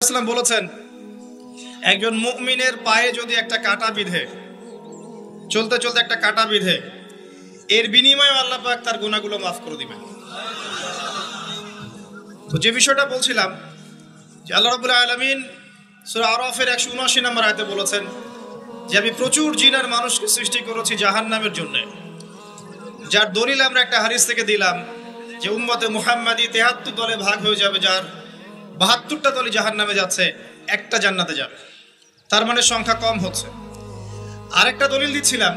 সাল্লাম বলেছেন, একজন মুমিনের পায়ে যদি একটা কাঁটা বিঁধে, চলতে চলতে একটা কাঁটা বিঁধে, এর বিনিময়ে আল্লাহ পাক তার গুনাহগুলো মাফ করে দিবেন। তো যে বিষয়টা বলছিলাম যে আল্লাহ রাব্বুল আলামিন সূরা আরাফের 179 নম্বর আয়াতে বলেছেন যে আমি প্রচুর জিন আর মানুষকে সৃষ্টি করেছি জাহান্নামের জন্য, যার দলিল আমরা একটা হাদিস থেকে দিলাম যে উম্মতে মুহাম্মাদি 73 দলে ভাগ হয়ে যাবে, যার 72টা দলই জাহান্নামে যাচ্ছে, একটা জান্নাতে যাবে, তার মানে সংখ্যা কম হচ্ছে। আরেকটা দলিল দিচ্ছিলাম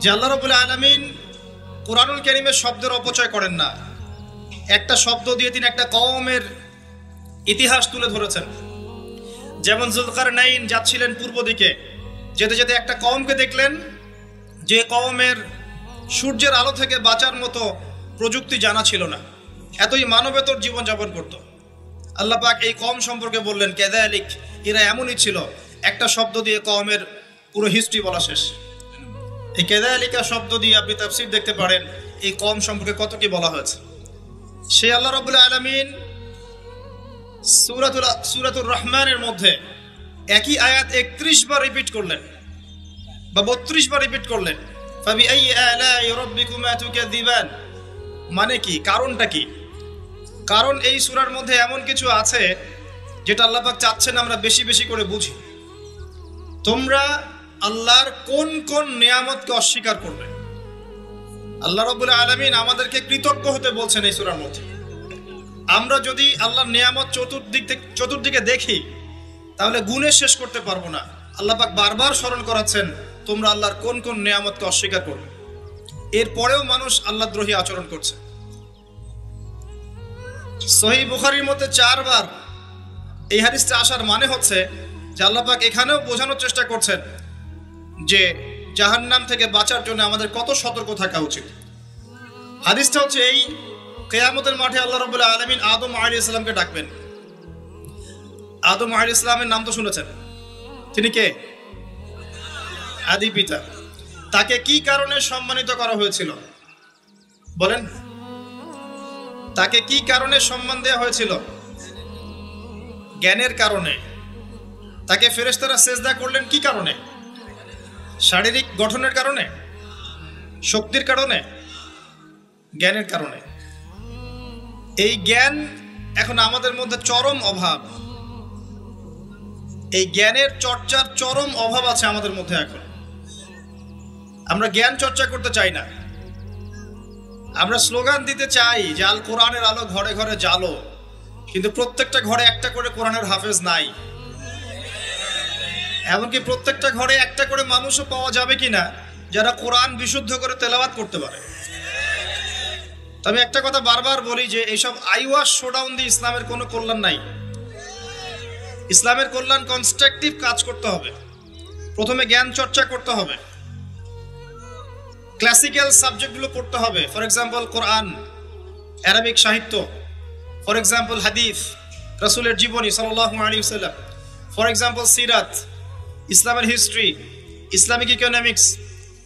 যে আল্লাহ রাব্বুল আলামিন কোরআনুল কারীমের শব্দের অপচয় করেন না। একটা শব্দ দিয়ে তিনি একটা কওমের ইতিহাস তুলে ধরেছেন। যেমন যুলকারনাইন যাচ্ছিলেন পূর্ব দিকে, যেতে যেতে একটা কওমকে দেখলেন যে কওমের সূর্যের আলো থেকে বাঁচার মতো প্রযুক্তি জানা ছিল না, এতই মানবেতর জীবনযাপন করত। আল্লাহ পাক এই কওম সম্পর্কে বললেন কাযালিক, এরা এমনই ছিল। একটা শব্দ দিয়ে কওমের পুরো হিস্ট্রি বলা শেষ। এই কাযালিকা শব্দ দিয়ে আপনি তাফসীর দেখতে পারেন এই কওম সম্পর্কে কত কি বলা হয়েছে। সে আল্লাহ রাব্বুল আলামিন সূরাতুর রহমানের মধ্যে একই আয়াত 31 বার রিপিট করলেন বা 32 বার রিপিট করলেন, ফাবিআইয়ি আলাই রাব্বিকুমা তুকাযিবান। মানে কি, কারণটা কি? কারণ এই সূরার মধ্যে এমন কিছু আছে যেটা আল্লাহ পাক চাচ্ছেন আমরা বেশি বেশি করে বুঝি। তোমরা আল্লাহর কোন কোন নিয়ামতকে অস্বীকার করবে? আল্লাহ রাব্বুল আলামিন আমাদেরকে কৃতজ্ঞ হতে বলছেন এই সূরার মধ্যে। আমরা যদি আল্লাহর নিয়ামত চতুর্দিকে দেখি তাহলে গুণে শেষ করতে পারবো না। আল্লাহ পাক বারবার স্মরণ করাচ্ছেন তোমরা আল্লাহর কোন কোন নিয়ামতকে অস্বীকার করবে। এরপরেও মানুষ আল্লাহদ্রোহী আচরণ করছে। সহিহ বুখারীর মধ্যে 4 বার এই হাদিসটা আসার মানে হচ্ছে যে আল্লাহ পাক এখানেও বোঝানোর চেষ্টা করছেন যে জাহান্নাম থেকে বাঁচার জন্য আমাদের কত সতর্ক থাকা উচিত। হাদিসটা হচ্ছে এই, কিয়ামতের মাঠে আল্লাহ রাব্বুল আলামিন আদম আলাইহিস সালামকে ডাকবেন। আদম আলাইহিস সালামের নাম তো শুনেছেন, তিনি কে? আদি পিতা। তাকে কি কারণে সম্মানিত করা হয়েছিল বলেন? তাকে কি কারণে সম্মান দেওয়া হয়েছিল? জ্ঞানের কারণে। তাকে ফেরেশতারা সেজদা করলেন কি কারণে? শারীরিক গঠনের কারণে, শক্তির কারণে, জ্ঞানের কারণে। এই জ্ঞান এখন আমাদের মধ্যে চরম অভাব। এই জ্ঞানের চর্চার চরম অভাব আছে আমাদের মধ্যে। এখন আমরা জ্ঞান চর্চা করতে চাই না। আমরা স্লোগান দিতে চাই যে আল কোরআনের আলো ঘরে ঘরে জ্বালো, কিন্তু প্রত্যেকটা ঘরে একটা করে কোরআনের হাফেজ নাই। এমনকি প্রত্যেকটা ঘরে একটা করে মানুষও পাওয়া যাবে কিনা যারা কোরআন বিশুদ্ধ করে তেলাওয়াত করতে পারে। তবে একটা কথা বারবার বলি যে এইসব আইওয়াশ শোডাউন দিয়ে ইসলামের কোনো কল্যাণ নাই। ইসলামের কল্যাণ কনস্ট্রাকটিভ কাজ করতে হবে। প্রথমে জ্ঞান চর্চা করতে হবে, ক্লাসিক্যাল সাবজেক্টগুলো পড়তে হবে। ফর এক্সাম্পল কোরআন, আরবিক সাহিত্য, ফর এক্সাম্পল হাদিস, রাসূলের জীবনী সাল্লাল্লাহু আলাইহি ওয়াসাল্লাম, ফর এক্সাম্পল সিরাত, ইসলামের হিস্ট্রি, ইসলামিক ইকোনমিক্স,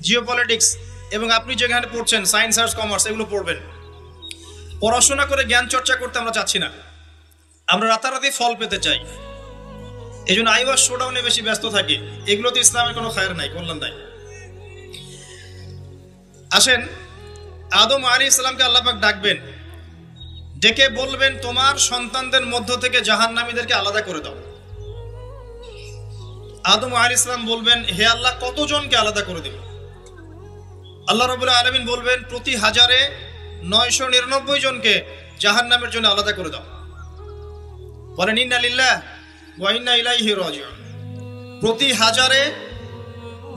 জিওপলিটিক্স, এবং আপনি যেখানে পড়ছেন সায়েন্স, আর্টস, কমার্স, এগুলো পড়বেন। পড়াশোনা করে জ্ঞান চর্চা করতে আমরা চাচ্ছি না, আমরা রাতারাতি ফল পেতে চাই। এই জন্য আইওয়াশ শোডাউনে বেশি ব্যস্ত থাকি। এগুলোতে ইসলামের কোনো খায়ের নাই, কল্যাণ নাই। আসেন, আদম আলাইহিস সালামকে আল্লাহ পাক ডাকবেন, ডেকে বলবেন তোমার সন্তানদের মধ্য থেকে জাহান্নামীদেরকে আলাদা করে দাও। আদম আলাইহিস সালাম বলবেন হে আল্লাহ কতজনকে আলাদা করে দেব? আল্লাহ রাব্বুল আলামিন বলবেন প্রতি 1000-এ 999 জনকে জাহান্নামের জন্য আলাদা করে দাও। বলেন ইন্না লিল্লাহ ওয়া ইন্না ইলাইহি রাজিউন। প্রতি 1000-এ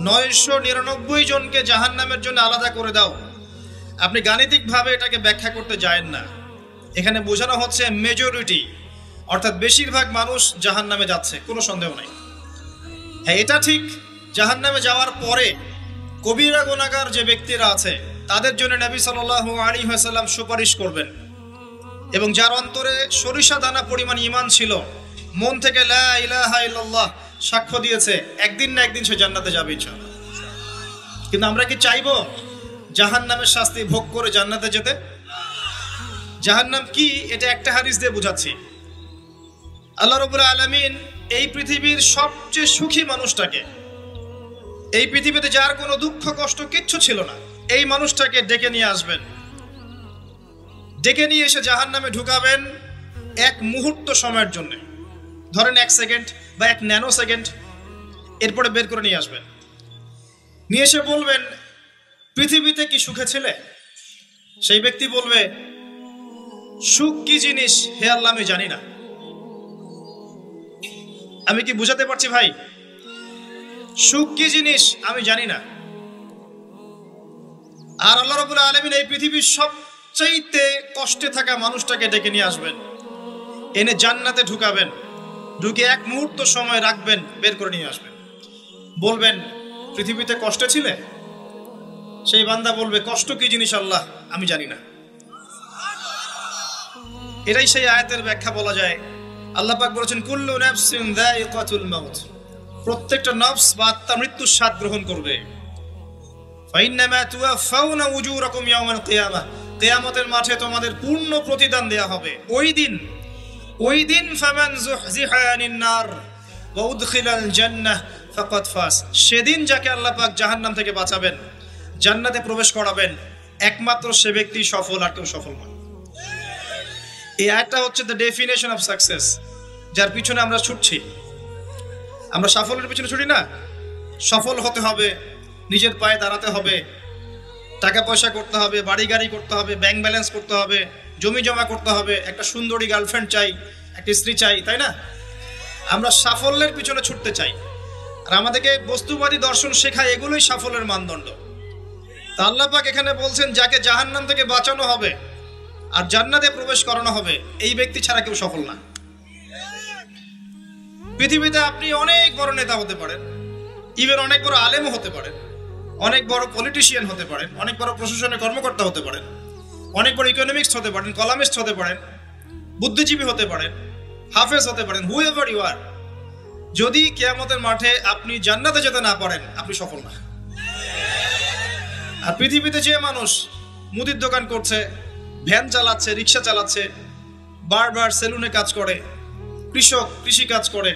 999 জনকে জাহান্নামের জন্য আলাদা করে দাও। আপনি গাণিতিকভাবে এটাকে ব্যাখ্যা করতে যায়েন না। এখানে বোঝানো হচ্ছে মেজরিটি, অর্থাৎ বেশিরভাগ মানুষ জাহান্নামে যাচ্ছে, কোনো সন্দেহ নাই। হ্যাঁ, এটা ঠিক, জাহান্নামে যাওয়ার পরে কবিরা গুনাহগার যে ব্যক্তিরা আছে তাদের জন্য নবী সাল্লাল্লাহু আলাইহি ওয়াসাল্লাম সুপারিশ করবেন, এবং যার অন্তরে সরিষা দানা পরিমাণ ঈমান ছিল, মন থেকে লা ইলাহা ইল্লাল্লাহ সাক্ষ্য দিয়েছে, একদিন না একদিন সে জান্নাতে যাবে ইনশাআল্লাহ। কিন্তু আমরা কি চাইবো জাহান্নামের শাস্তি ভোগ করে জান্নাতে যেতে? জাহান্নাম কি এটা একটা হাদিস দিয়ে বুঝাচ্ছি। আল্লাহ রাব্বুল আলামিন এই পৃথিবীর সবচেয়ে সুখী মানুষটাকে, এই পৃথিবীতে যার কোনো দুঃখ কষ্ট কিচ্ছু ছিল না, এই মানুষটাকে ডেকে নিয়ে আসবেন। ডেকে নিয়ে এসে জাহান্নামে ঢুকাবেন এক মুহূর্ত সময়ের জন্য, ধরেন 1 সেকেন্ড বা 1 ন্যানো সেকেন্ড। এরপরে বের করে নিয়ে আসবেন, নিয়ে এসে বলবেন, পৃথিবীতে কি সুখে ছিলে? সেই ব্যক্তি বলবে, সুখ কি জিনিস হে আল্লাহ আমি জানি না। আমি কি বুঝাতে পারছি ভাই? সুখ কি জিনিস আমি জানি না। আর আল্লাহ রাব্বুল আলামিন এই পৃথিবীর সবচাইতে কষ্টে থাকা মানুষটাকে ডেকে নিয়ে আসবেন, এনে জান্নাতে ঢুকাবেন, ঢুকে 1 মুহূর্ত সময় রাখবেন, বের করে নিয়ে আসবেন। বলবেন, পৃথিবীতে কষ্টে ছিলে? সেই বান্দা বলবে, কষ্ট কি জিনিস আল্লাহ আমি জানি না। এটাই সেই আয়াতের ব্যাখ্যা বলা যায়। আল্লাহ পাক বলেছেন, কুল্লু নাফসিন যায়িকাতুল মাউত, প্রত্যেকটা নফস বা আত্মা মৃত্যুর স্বাদ গ্রহণ করবে। ফাইন্নামা তুওয়াফাউনা উজুরাকুম ইয়াওমাল কিয়ামাহ, কিয়ামতের মাঠে তোমাদের পূর্ণ প্রতিদান দেয়া হবে। ওই দিন ফামান যুহজিহা আনিন নার ওয়া উদখিলাল জান্নাহ ফাকাদ ফাজ, সেদিন যাকে আল্লাহ পাক জাহান্নাম থেকে বাঁচাবেন, জান্নাতে প্রবেশ করাবেন, একমাত্র সে ব্যক্তি সফল, আর কেউ সফল নয়। এই আয়াতটা হচ্ছে দ্য ডেফিনেশন অফ সাকসেস, যার পিছনে আমরা ছুটছি। আমরা সাফল্যের পিছনে ছুটি না। সফল হতে হবে, নিজের পায়ে দাঁড়াতে হবে, টাকা পয়সা করতে হবে, বাড়ি গাড়ি করতে হবে, ব্যাংক ব্যালেন্স করতে হবে, জমি জমা করতে হবে, একটা সুন্দরী গার্লফ্রেন্ড চাই, একটা স্ত্রী চাই, তাই না? আমরা সাফল্যের পিছনে ছুটতে চাই, আর আমাদেরকে বস্তুবাদী দর্শন শেখায় এগুলোই সাফল্যের মানদণ্ড। তা আল্লাহ পাক এখানে বলছেন, যাকে জাহান্নাম থেকে বাঁচানো হবে আর জান্নাতে প্রবেশ করানো হবে, এই ব্যক্তি ছাড়া কেউ সফল না। পৃথিবীতে আপনি অনেক বড় নেতা হতে পারেন, ইভেন অনেক বড় আলেমও হতে পারেন, অনেক বড় পলিটিশিয়ান হতে পারেন, অনেক বড় প্রশাসনের কর্মকর্তা হতে পারেন, অনেক বড় ইকোনমিক্স হতে পারেন, কলামিস্ট হতে পারেন, বুদ্ধিজীবী হতে পারেন, হাফেজ হতে পারেন, হুএভার ইউ আর, যদি কিয়ামতের মাঠে আপনি জান্নাতে যেতে না পারেন, আপনি সফল না। আর পৃথিবীতে যে মানুষ মুদির দোকান করছে, ভ্যান চালাচ্ছে, রিক্সা চালাচ্ছে, বারবার সেলুনে কাজ করে, কৃষক কৃষি কাজ করে,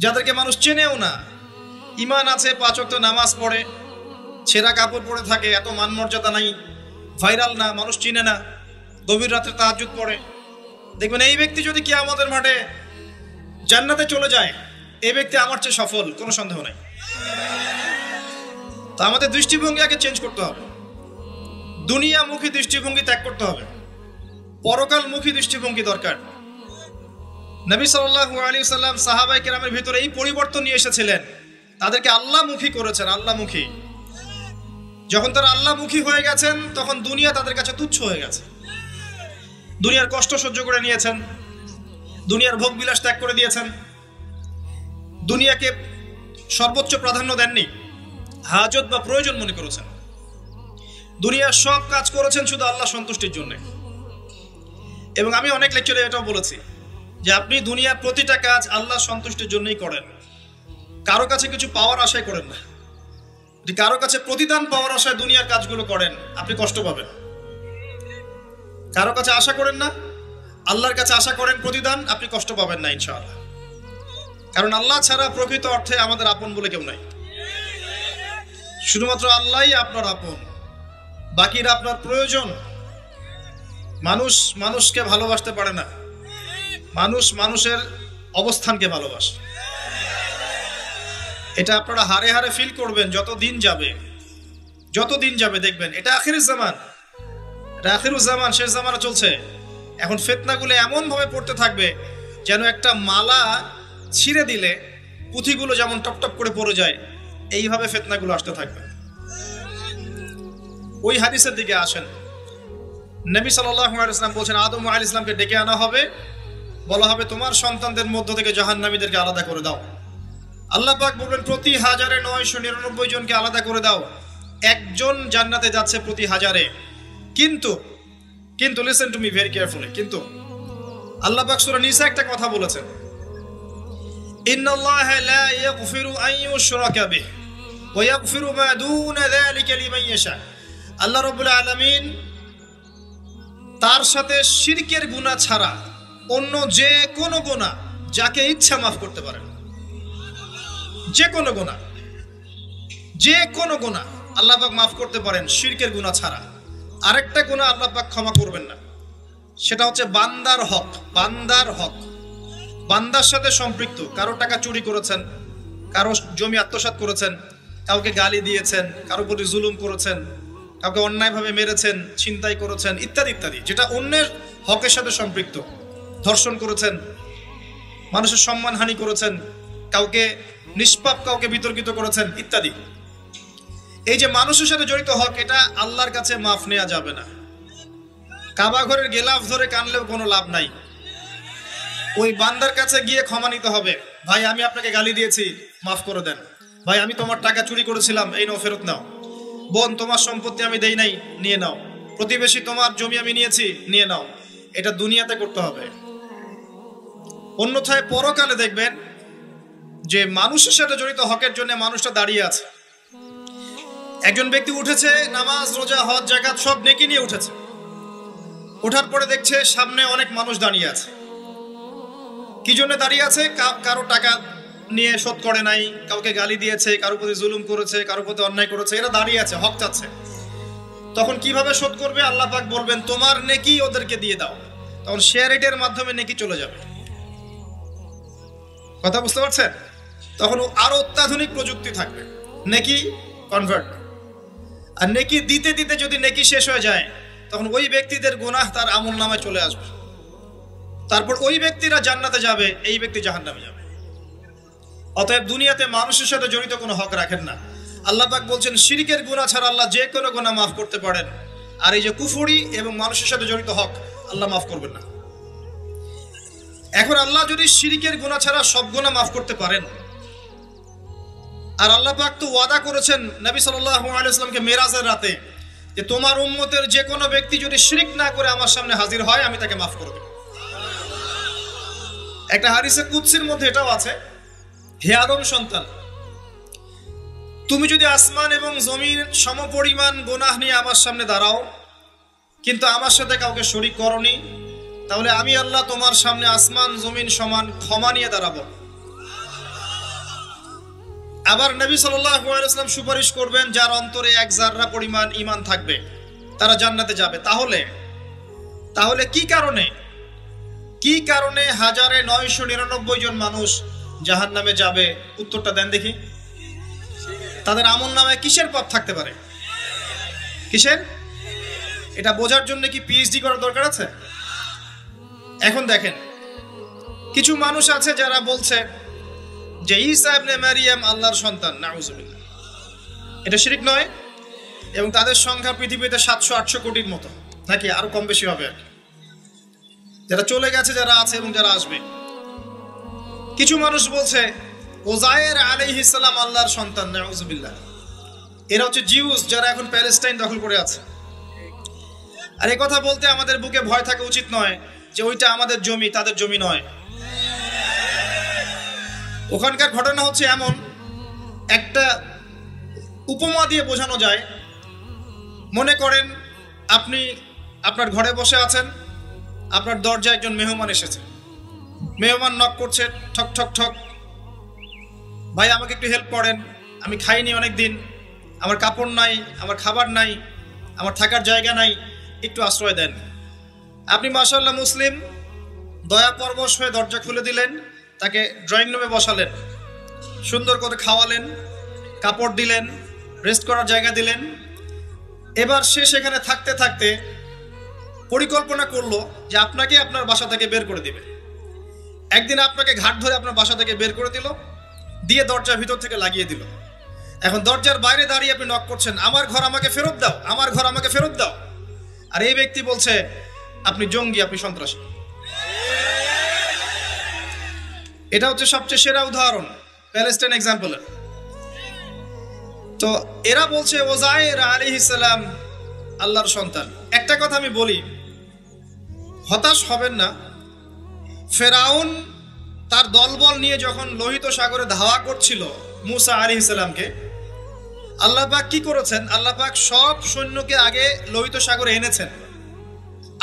যাদেরকে মানুষ চেনেও না, ইমান আছে, 5 ওয়াক্ত নামাজ পড়ে, ছেঁড়া কাপড় পরে থাকে, এত মান মর্যাদা নাই, ভাইরাল না, মানুষ চিনে না, গভীর রাতে তাহাজ্জুদ পড়ে, দেখবেন এই ব্যক্তি যদি কিয়ামতের মাঠে জান্নাতে চলে যায়, এই ব্যক্তি আমার চেয়ে সফল, কোনো সন্দেহ নাই। তা আমাদের দৃষ্টিভঙ্গি আগে চেঞ্জ করতে হবে, দুনিয়ামুখী দৃষ্টিভঙ্গি ত্যাগ করতে হবে, পরকালমুখী দৃষ্টিভঙ্গি দরকার। নবী সাল্লাল্লাহু আলাইহি ওয়াসাল্লাম সাহাবায়ে কেরামের ভিতরে এই পরিবর্তন নিয়ে এসেছিলেন, তাদেরকে আল্লাহমুখী করেছেন, আল্লাহমুখী। যখন তারা আল্লাহমুখী হয়ে গেছেন, তখন দুনিয়া তাদের কাছে তুচ্ছ হয়ে গেছে। দুনিয়ার কষ্ট সহ্য করে নিয়েছেন, দুনিয়ার ভোগ বিলাস ত্যাগ করে দিয়েছেন, দুনিয়াকে সর্বোচ্চ প্রাধান্য দেননি, হাজত বা প্রয়োজন মনে করেছেন। দুনিয়ার সব কাজ করেছেন শুধু আল্লাহ সন্তুষ্টির জন্য। এবং আমি অনেক লেকচারে এটাও বলেছি যে আপনি দুনিয়ার প্রতিটা কাজ আল্লাহ সন্তুষ্টির জন্যই করেন, কারো কাছে কিছু পাওয়ার আশায় করেন না। যদি কারো কাছে প্রতিদান পাওয়ার আশায় দুনিয়ার কাজগুলো করেন, আপনি কষ্ট পাবেন। কারো কাছে আশা করেন না, আল্লাহর কাছে আশা করেন প্রতিদান, আপনি কষ্ট পাবেন না ইনশাআল্লাহ। কারণ আল্লাহ ছাড়া প্রকৃত অর্থে আমাদের আপন বলে কেউ নাই। শুধুমাত্র আল্লাহই আপনার আপন, বাকিরা আপনার প্রয়োজন। মানুষ মানুষকে ভালোবাসতে পারে না, মানুষ মানুষের অবস্থানকে ভালোবাসে। এটা আপনারা হারে হারে ফিল করবেন যত দিন যাবে দেখবেন এটা আখিরুজ জামান, শেষ জামানা চলছে। এখন ফিতনাগুলো এমন ভাবে পড়তে থাকবে যেন একটা মালা ছিঁড়ে দিলে পুঁথিগুলো যেমন টপ করে পড়ে যায়, এইভাবে ফিতনাগুলো আসতে থাকবে। ওই হাদিসের দিকে আসেন। নবী সাল্লাল্লাহু আলাইহি ওয়াসাল্লাম বলেছেন, আদম আলাইহিস সালামকে ডেকে আনা হবে, বলা হবে তোমার সন্তানদের মধ্য থেকে জাহান্নামীদেরকে আলাদা করে দাও। আল্লাহ পাক বলবেন প্রতি 1999 জনকে আলাদা করে দাও, একজন জান্নাতে যাচ্ছে প্রতি 1000-এ। কিন্তু listen to me very carefully, কিন্তু আল্লাহ পাক সূরা নিসা একটা কথা বলেছেন, ইন্নাল্লাহা লা ইয়াগফিরু আন ইউশরাকা বিহি ওয়া ইয়াগফিরু মা দুনা যালিকা লিমান ইয়াশা। আল্লাহ রাব্বুল আলামিন তার সাথে শিরকের গুনাহ ছাড়া অন্য যে কোনো গুনাহ যাকে ইচ্ছা মাফ করতে পারেন। যে কোনো গুনাহ, যে কোনো গুনাহ আল্লাহ পাক মাফ করতে পারেন, শিরকের গুনাহ ছাড়া। আরেকটা গুনাহ আল্লাহ পাক ক্ষমা করবেন না, সেটা হচ্ছে বান্দার হক। বান্দার হক, বান্দার সাথে সম্পৃক্ত। কারো টাকা চুরি করেছেন, কারো জমি আত্মসাৎ করেছেন, কাউকে গালি দিয়েছেন, কারো প্রতি জুলুম করেছেন, কাউকে অন্যায়ভাবে মেরেছেন, ছিনতাই করেছেন, ইত্যাদি ইত্যাদি, যেটা অন্যের হকের সাথে সম্পৃক্ত। ধর্ষণ করেছেন, মানুষের সম্মানহানি করেছেন, কাউকে নিষ্পাপ কাউকে বিতর্কিত করেছেন, ইত্যাদি। এই যে মানুষের সাথে জড়িত হক, এটা আল্লাহর কাছে মাফ নেওয়া যাবে না। কাবা ঘরের গেলাফ ধরে কানলেও কোনো লাভ নাই। ওই বান্দার কাছে গিয়ে ক্ষমা নিতে হবে। ভাই, আমি আপনাকে গালি দিয়েছি, মাফ করে দেন। ভাই, আমি তোমার টাকা চুরি করেছিলাম, এই নাও, ফেরত নাও। বোন, তোমার সম্পত্তি আমি দেই নাই, নিয়ে নাও। প্রতিবেশী, তোমার জমি আমি নিয়েছি, নিয়ে নাও। এটা দুনিয়াতে করতে হবে। অন্যথায় পরকালে দেখবেন যে মানুষের সাথে জড়িত হকের জন্য মানুষটা দাঁড়িয়ে আছে। একজন ব্যক্তি উঠেছে, নামাজ, রোজা, হজ, যাকাত সব নেকি নিয়ে উঠেছে। ওঠার পরে দেখছে সামনে অনেক মানুষ দাঁড়িয়ে আছে। কি জন্য দাঁড়িয়ে আছে? কারো টাকা নিয়ে শোধ করে নাই, কাউকে গালি দিয়েছে, কারো প্রতি জুলুম করেছে, কারো প্রতি অন্যায় করেছে, এরা দাঁড়িয়ে আছে, হক চাচ্ছে। তখন কিভাবে শোধ করবে? আল্লাহ পাক বলবেন, তোমার নেকি ওদেরকে দিয়ে দাও। তখন শেয়ারিটের মাধ্যমে নেকি চলে যাবে। কথা বুঝতে পারছেন? তখন আরো অত্যাধুনিক প্রযুক্তি থাকবে, নেকি কনভার্ট। আর নেকি দিতে দিতে যদি নেকি শেষ হয়ে যায়, তখন ওই ব্যক্তিদের গুনাহ তার আমল নামায় চলে আসবে। তারপর ওই ব্যক্তিরা জান্নাতে যাবে, এই ব্যক্তি জাহান্নামে যাবে। অতএব দুনিয়াতে মানুষের সাথে জড়িত কোনো হক রাখেন না। আল্লাহ পাক বলছেন, শিরকের গুনাহ ছাড়া আল্লাহ যে কোনো গুনাহ মাফ করতে পারেন। আর এই যে কুফরি এবং মানুষের সাথে জড়িত হক, আল্লাহ মাফ করবেন না। এখন আল্লাহ যদি শিরকের গুনাহ ছাড়া সব গুনাহ মাফ করতে পারেন, আর আল্লাহ পাক তো ওয়াদা করেছেন নবী সাল্লাল্লাহু আলাইহি ওয়াসাল্লামকে মেরাজের রাতে, যে তোমার উম্মতের যে কোনো ব্যক্তি যদি শিরক না করে আমার সামনে হাজির হয়, আমি তাকে মাফ করব। একটা হাদিসে কুদসির মধ্যে এটাও আছে, হে আদম সন্তান, তুমি যদি আসমান এবং জমিন সমপরিমাণ গুনাহ নিয়ে আমার সামনে দাঁড়াও, কিন্তু আমার সাথে কাউকে শরীক করনি, তাহলে আমি আল্লাহ তোমার সামনে আসমান জমিন সমান ক্ষমা নিয়ে দাঁড়াবো। আবার নবী সাল্লাল্লাহু আলাইহি ওয়াসাল্লাম সুপারিশ করবেন, যার অন্তরে এক জাররা পরিমাণ ঈমান থাকবে, তারা জান্নাতে যাবে। তাহলে কি কারণে 1999 জন মানুষ জাহান্নামে যাবে? উত্তরটা দেন দেখি। তাদের আমল নামায় কিসের পাপ থাকতে পারে? কিসের? এটা বোঝার জন্য কি পিএইচডি করার দরকার আছে? এখন দেখেন, কিছু মানুষ আছে যারা বলছে যে ঈসা ইবনে মারিয়াম আল্লাহর সন্তান। নাউজুবিল্লাহ। এটা শিরক নয়? এবং তাদের সংখ্যা পৃথিবীতে 700-800 কোটির মতো, নাকি আরো কম বেশি হবে? যারা চলে গেছে, যারা আছে এবং যারা আসবে। কিছু মানুষ বলছে ওজায়ের আলাইহিস সালাম আল্লাহর সন্তান। নাউজুবিল্লাহ। এরা হচ্ছে জিউস, যারা এখন প্যালেস্টাইন দখল করে আছে। আর এই কথা বলতে আমাদের বুকে ভয় থাকা উচিত নয় যে ওইটা আমাদের জমি, তাদের জমি নয়। ওখানকার ঘটনা হচ্ছে এমন, একটা উপমা দিয়ে বোঝানো যায়। মনে করেন আপনি আপনার ঘরে বসে আছেন, আপনার দরজায় একজন মেহমান এসেছে। মেহমান নক করছে, ঠক ঠক ঠক। ভাই, আমাকে একটু হেল্প করেন, আমি খাইনি অনেক দিন, আমার কাপড় নাই, আমার খাবার নাই, আমার থাকার জায়গা নাই, একটু আশ্রয় দেন। আপনি মাশাআল্লাহ মুসলিম, দয়া পরবশ হয়ে দরজা খুলে দিলেন, তাকে ড্রয়িং রুমে বসালেন, সুন্দর করে খাওয়ালেন, কাপড় দিলেন, রেস্ট করার জায়গা দিলেন। এবার সে সেখানে থাকতে থাকতে পরিকল্পনা করলো যে আপনাকে আপনার বাসা থেকে বের করে দিবে। একদিন আপনাকে ঘাট ধরে আপনার বাসা থেকে বের করে দিল, দিয়ে দরজার ভিতর থেকে লাগিয়ে দিল। এখন দরজার বাইরে দাঁড়িয়ে আপনি নক করছেন, আমার ঘর আমাকে ফেরত দাও, আমার ঘর আমাকে ফেরত দাও। আর এই ব্যক্তি বলছে আপনি জঙ্গি, আপনি সন্ত্রাসী। এটা হচ্ছে সবচেয়ে সেরা উদাহরণ প্যালেস্টাইন এক্সাম্পলের। তো এরা বলছে ওজায়ের আলাইহিস সালাম আল্লাহর সন্তান। একটা কথা আমি বলি, হতাশ হবেন না। ফেরাউন তার দলবল নিয়ে যখন লোহিত সাগরে ধাওয়া করছিল মুসা আলাইহিস সালামকে, আল্লাহ পাক কি করেছেন? আল্লাহ পাক সব সৈন্যকে আগে লোহিত সাগরে এনেছেন,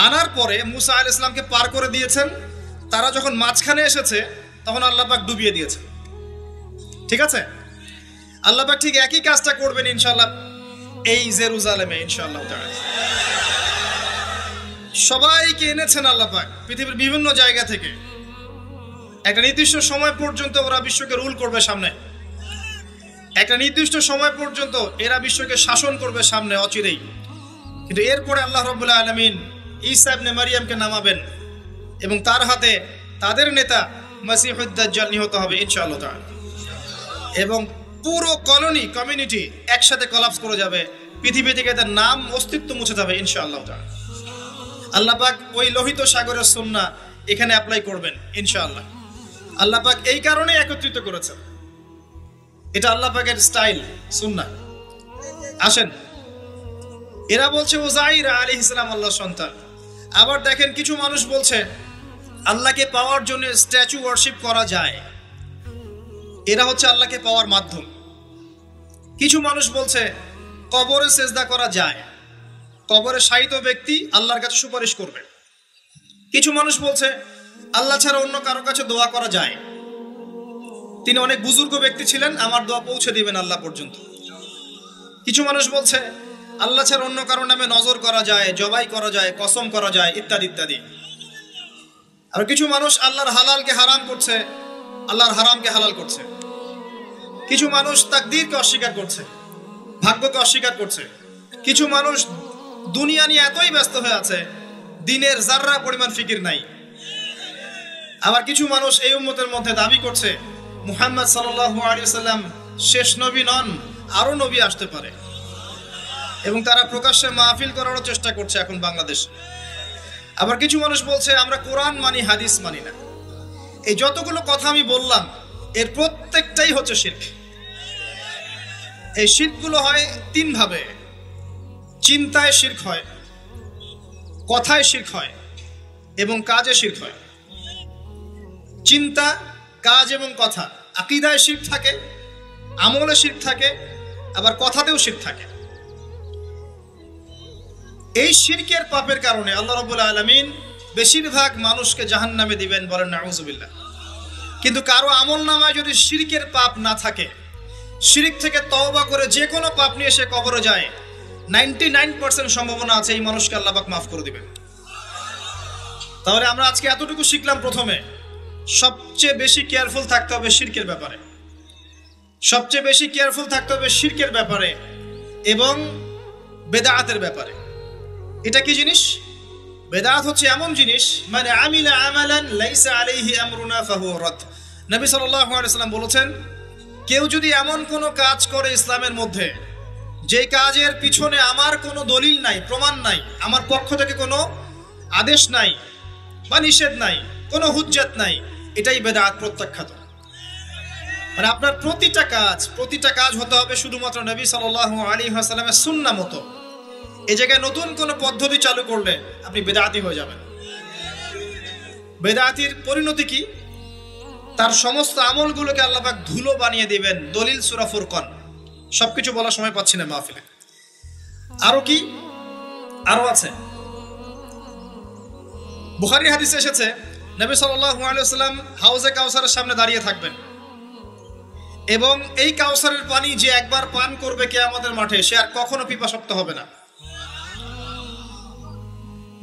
আনার পরে মুসা আলাইহিস সালামকে পার করে দিয়েছেন। তারা যখন মাঝখানে এসেছে, তখন আল্লাহ পাক ডুবিয়ে দিয়েছে। ঠিক আছে, আল্লাহ পাক ঠিক একই কাজটা করবেন ইনশাআল্লাহ এই জেরুজালেমে ইনশাআল্লাহ তাআলা। সবাইকে এনেছেন আল্লাহ পাক পৃথিবীর বিভিন্ন জায়গা থেকে। একটা নির্দিষ্ট সময় পর্যন্ত ওরা বিশ্বকে রুল করবে সামনে, একটা নির্দিষ্ট সময় পর্যন্ত এরা বিশ্বকে শাসন করবে সামনে অচিরেই। কিন্তু এরপরে আল্লাহ রাব্বুল আলামিন ঈসা ইবনে মারইয়ামকে নামাবেন এবং তার হাতে তাদের নেতা মাসিহুদ দাজ্জাল নিহত হবে ইনশাআল্লাহ তাআলা। এবং পুরো কমিউনিটি একসাথে কলাপস করে যাবে, পৃথিবী থেকে তার নাম অস্তিত্ব মুছে যাবে ইনশাআল্লাহ তাআলা। আল্লাহ পাক ওই লোহিত সাগরের সুন্নাহ এখানে অ্যাপ্লাই করবেন ইনশাআল্লাহ। আল্লাহ পাক এই কারণে একত্রিত করেছেন, এটা আল্লাহ পাকের স্টাইল সুন্নাহ। আসেন, এরা বলছে উযাইর আলাইহিস সালাম আল্লাহর সন্তান। আবার দেখেন কিছু মানুষ বলছে আল্লাহকে পাওয়ার জন্য স্ট্যাচু ওয়ার্শিপ করা যায়, এরা হচ্ছে আল্লাহকে পাওয়ার মাধ্যম। কিছু মানুষ বলছে কবরে সেজদা করা যায়, কবরে শায়িত ব্যক্তি আল্লাহর কাছে সুপারিশ করবে। কিছু মানুষ বলছে আল্লাহ ছাড়া অন্য কারো কাছে দোয়া করা যায়, তিনি অনেক বুজুর্গ ব্যক্তি ছিলেন, আমার দোয়া পৌঁছে দিবেন আল্লাহ পর্যন্ত। কিছু মানুষ বলছে আল্লাহ ছাড়া অন্য কারো নামে নজর করা যায়, জবাই করা যায়, কসম করা যায়, ইত্যাদি ইত্যাদি। আর কিছু মানুষ আল্লাহর হালালকে হারাম করছে, আল্লাহর হারামকে হালাল করছে। কিছু মানুষ তাকদীরকে অস্বীকার করছে, ভাগ্যকে অস্বীকার করছে। কিছু মানুষ দুনিয়া নিয়ে এতই ব্যস্ত হয়ে আছে দিনের যাররা পরিমাণ ফিকির নাই। আবার কিছু মানুষ এই উম্মতের মধ্যে দাবি করছে মুহাম্মদ সাল্লাল্লাহু আলাইহি ওয়াসাল্লাম শেষ নবী নন, আরো নবী আসতে পারে, এবং তারা প্রকাশ্যে মাহফিল করারও চেষ্টা করছে এখন বাংলাদেশ। আবার কিছু মানুষ বলছে আমরা কোরআন মানি, হাদিস মানি না। এই যতগুলো কথা আমি বললাম এর প্রত্যেকটাই হচ্ছে শিরক। এই শিরকগুলো হয় তিন ভাবে: চিন্তায় শিরক হয়, কথায় শিরক হয় এবং কাজে শিরক হয়। চিন্তা, কাজ এবং কথা, আকীদায় শিরক থাকে, আমলে শিরক থাকে, আবার কথাতেও শিরক থাকে। এই শিরকের পাপের কারণে আল্লাহ রাব্বুল আলামিন বেশিরভাগ মানুষকে জাহান্নামে দিবেন, বলেন নাউযুবিল্লাহ। কিন্তু কারো আমলনামায় যদি শিরকের পাপ না থাকে, শিরক থেকে তওবা করে যে কোনো পাপ নিয়ে সে কবরে যায়, 99% সম্ভাবনা আছে এই মানুষকে আল্লাহ পাক মাফ করে দিবেন। তাহলে আমরা আজকে এতটুকু শিখলাম, প্রথমে সবচেয়ে বেশি কেয়ারফুল থাকতে হবে শিরকের ব্যাপারে, সবচেয়ে বেশি কেয়ারফুল থাকতে হবে শিরকের ব্যাপারে এবং বেদাআতের ব্যাপারে। এটা কি জিনিস? বেদাত হচ্ছে এমন জিনিস, মানে আমিলা আমালান লাইসা আলাইহি আমরুনা ফাহুয়া রাদ। নবী সাল্লাল্লাহু আলাইহি ওয়াসাল্লাম বলেছেন, কেউ যদি এমন কোনো কাজ করে ইসলামের মধ্যে যে কাজের পিছনে আমার কোনো দলিল নাই, প্রমাণ নাই, আমার পক্ষ থেকে কোনো আদেশ নাই বা নিষেধ নাই, কোনো হুজ্জত নাই, এটাই বেদাত, প্রত্যাখ্যাত। মানে আপনার প্রতিটা কাজ হতে হবে শুধুমাত্র নবী সাল্লাল্লাহু আলাইহি ওয়াসাল্লামের সুন্নাহ মতো। এই জায়গায় নতুন কোনো পদ্ধতি চালু করলে আপনি বেদাতি হয়ে যাবেন। বেদাতির পরিণতি কি? তার সমস্ত আমলগুলোকে আল্লাহ পাক ধুলো বানিয়ে দিবেন। দলিল সূরা ফুরকান, সবকিছু বলার সময় পাচ্ছি না মাহফিলে। আরো কি? আরো আছে। বুখারীর হাদিসে এসেছে নবী সাল্লাল্লাহু আলাইহি ওয়াসাল্লাম হাউজে কাউসারের সামনে দাঁড়িয়ে থাকবেন এবং এই কাউসারের পানি যে একবার পান করবে কিয়ামতের মাঠে, সে আর কখনো পিপাসার্ত হবে না।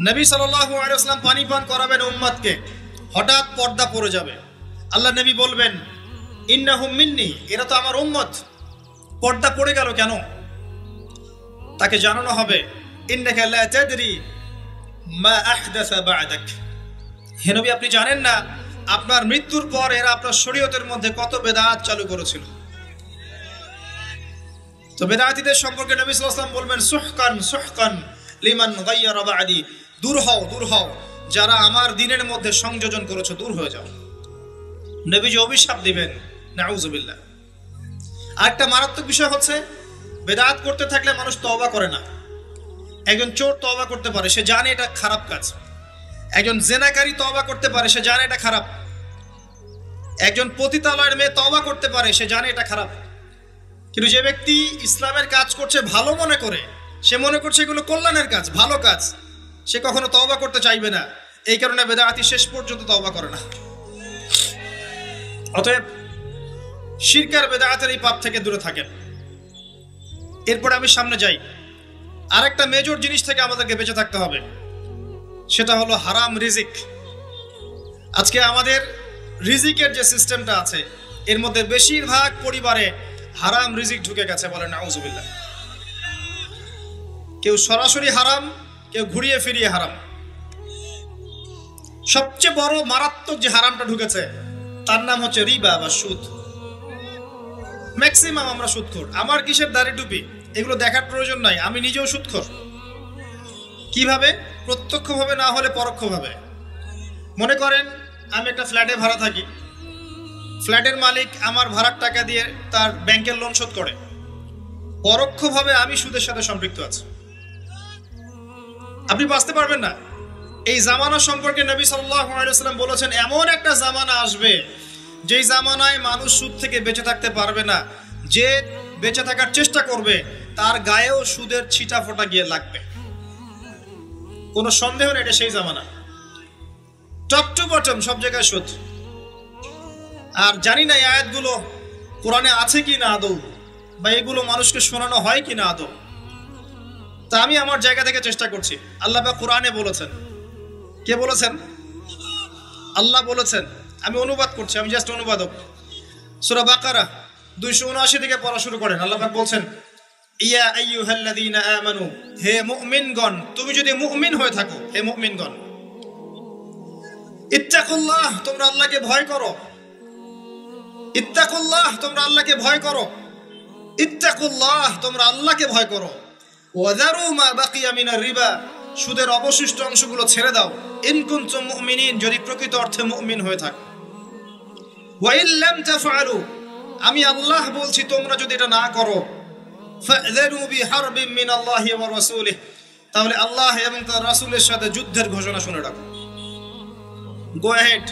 নবী সাল্লাল্লাহু আলাইহি ওয়াসাল্লাম পানি পান করাবেন উম্মতকে, হঠাৎ পর্দা পড়ে যাবে। আল্লাহ নবী বলবেন ইন্নাহুম মিন্নি, এরা তো আমার উম্মত, পর্দা পড়ে গেল কেন? তাকে জানানো হবে ইন্নাকা লা তাদরি মা আহদাসা বা'দাক, হে নবী আপনি জানেন না আপনার মৃত্যুর পর এরা আপনার শরীয়তের মধ্যে কত বেদাত চালু করেছিল। তো বেদাতীদের সম্পর্কে নবী সাল্লাল্লাহু আলাইহি ওয়াসাল্লাম বলবেন সুহকান সুহকান লিমান গায়্যারা বা'দি, দূর হও যারা আমার দ্বীনের মধ্যে সংযোজন করেছো, দূর হয়ে যাও। নবীজি অভিশাপ দিবেন, নাউযুবিল্লাহ। আরেকটা মারাত্মক বিষয় হচ্ছে বেদাত করতে থাকলে মানুষ তওবা করে না। একজন চোর তওবা করতে পারে, সে জানে এটা খারাপ কাজ। একজন জেনাকারী তওবা করতে পারে, সে জানে এটা খারাপ। একজন পতিতালয়ের মেয়ে তওবা করতে পারে, সে জানে এটা খারাপ। কিন্তু যে ব্যক্তি ইসলামের কাজ করছে ভালো মনে করে, সে মনে করছে এগুলো কল্যাণের কাজ, ভালো কাজ, সে কখনো তওবা করতে চাইবে না। এই কারণে বেদাতি শেষ পর্যন্ত তওবা করে না। অতএব শিরক আর বিদআতের এই পাপ থেকে দূরে থাকেন। এরপরে আমি সামনে যাই, আরেকটা মেজর জিনিস থেকে আমাদেরকে বেঁচে থাকতে হবে, সেটা হলো হারাম রিজিক। আজকে আমাদের রিজিকের যে সিস্টেমটা আছে এর মধ্যে বেশিরভাগ পরিবারে হারাম রিজিক ঢুকে গেছে, বলেন নাউজুবিল্লাহ। কেউ সরাসরি হারাম, কেউ ঘুরিয়ে ফিরিয়ে হারাম। সবচেয়ে বড় মারাত্মক যে হারামটা ঢুকেছে তার নাম হচ্ছে রিবা বা সুদ। ম্যাক্সিমাম আমরা সুদখোর। আমার কিসের দাড়ি টুপি এগুলো দেখার প্রয়োজন নাই, আমি নিজেও সুদখোর। কিভাবে? প্রত্যক্ষভাবে না হলে পরোক্ষভাবে। মনে করেন আমি একটা ফ্ল্যাটে ভাড়া থাকি, ফ্ল্যাটের মালিক আমার ভাড়ার টাকা দিয়ে তার ব্যাংকের লোন শোধ করে, পরোক্ষভাবে আমি সুদের সাথে সম্পৃক্ত আছি। আপনি বাঁচতে পারবেন না। এই জামানা সম্পর্কে নবী সাল্লাল্লাহু আলাইহি ওয়াসাল্লাম বলেছেন, এমন একটা জামানা আসবে যেই জামানায় মানুষ সুদ থেকে বেঁচে থাকতে পারবে না। যে বেঁচে থাকার চেষ্টা করবে তার গায়েও সুদের ছিটা ফোঁটা গিয়ে লাগবে, কোনো সন্দেহ নেই, এটা সেই জামানা। টপ টু বটম সব জায়গায় সুদ। আর জানি না এই আয়াতগুলো কোরআনে আছে কি না আদৌ, বা এগুলো মানুষকে শোনানো হয় কি না আদৌ। তা আমি আমার জায়গা থেকে চেষ্টা করছি। আল্লাহ পাক কোরআনে বলেছেন। কে বলেছেন? আল্লাহ বলেছেন। আমি অনুবাদ করছি, আমি জাস্ট অনুবাদক। সূরা বাকারা 279 থেকে পড়া শুরু করেন। আল্লাহ পাক বলছেন, ইয়া আইয়ুহাল্লাযীনা আমানু, হে মুমিনগণ, তুমি যদি মুমিন হয়ে থাকো, হে মুমিনগণ, ইত্তাকুল্লাহ, তোমরা আল্লাহকে ভয় করো। ইত্তাকুল্লাহ, তোমরা আল্লাহকে ভয় করো। ইত্তাকুল্লাহ, তোমরা আল্লাহকে ভয় করো। ওয়াযারু মা বাকিয়া মিনার রিবা, সুদের অবশিষ্ট অংশগুলো ছেড়ে দাও। ইন কুনতুম মুমিনিন, যদি প্রকৃত অর্থে মুমিন হয়ে থাকো। ওয়া ইন লাম তাফআলু, আমি আল্লাহ বলছি তোমরা যদি এটা না করো, ফাযরু বিহারবিন মিনাল্লাহি ওয়া রাসূলিহি, তাহলে আল্লাহ এবং তার রাসূলের সাথে যুদ্ধের ঘোষণা শুনে রাখো। গো অ্যাহেড,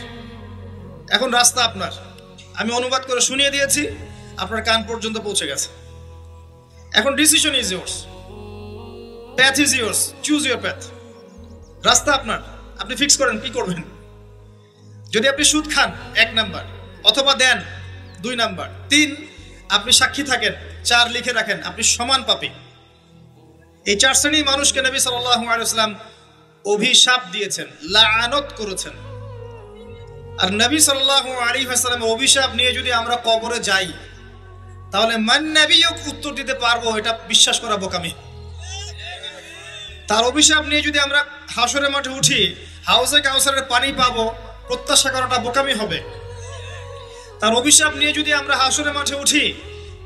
এখন রাস্তা আপনার। আমি অনুবাদ করে শুনিয়ে দিয়েছি, আপনার কান পর্যন্ত পৌঁছে গেছে। এখন decision is yours, path is yours, choose your path. রাস্তা আপনার, আপনি ফিক্স করেন কি করবেন। যদি আপনি সুদ খান 1 নাম্বার, অথবা দেন 2 নাম্বার, 3 আপনি সাক্ষী থাকেন, 4 লিখে রাখেন, আপনি সমান পাপী। এই 4 শ্রেণীর মানুষকে নবী সাল্লাল্লাহু আলাইহি ওয়াসাল্লাম অভিশাপ দিয়েছেন, লাআনত করেছেন। আর নবী সাল্লাল্লাহু আলাইহি ওয়াসাল্লাম অভিশাপ নিয়ে যদি আমরা কবরে যাই, তাহলে মান নবিয়ুক উত্তর দিতে পারবো, এটা বিশ্বাস করা বোকামি। তার অভিশাপ নিয়ে যদি আমরা হাসরের মাঠে উঠি, হাউজে কাউসারের পানি পাবো, প্রত্যাশা করাটা বোকামি হবে। তার অভিশাপ নিয়ে যদি আমরা হাসরের মাঠে উঠি,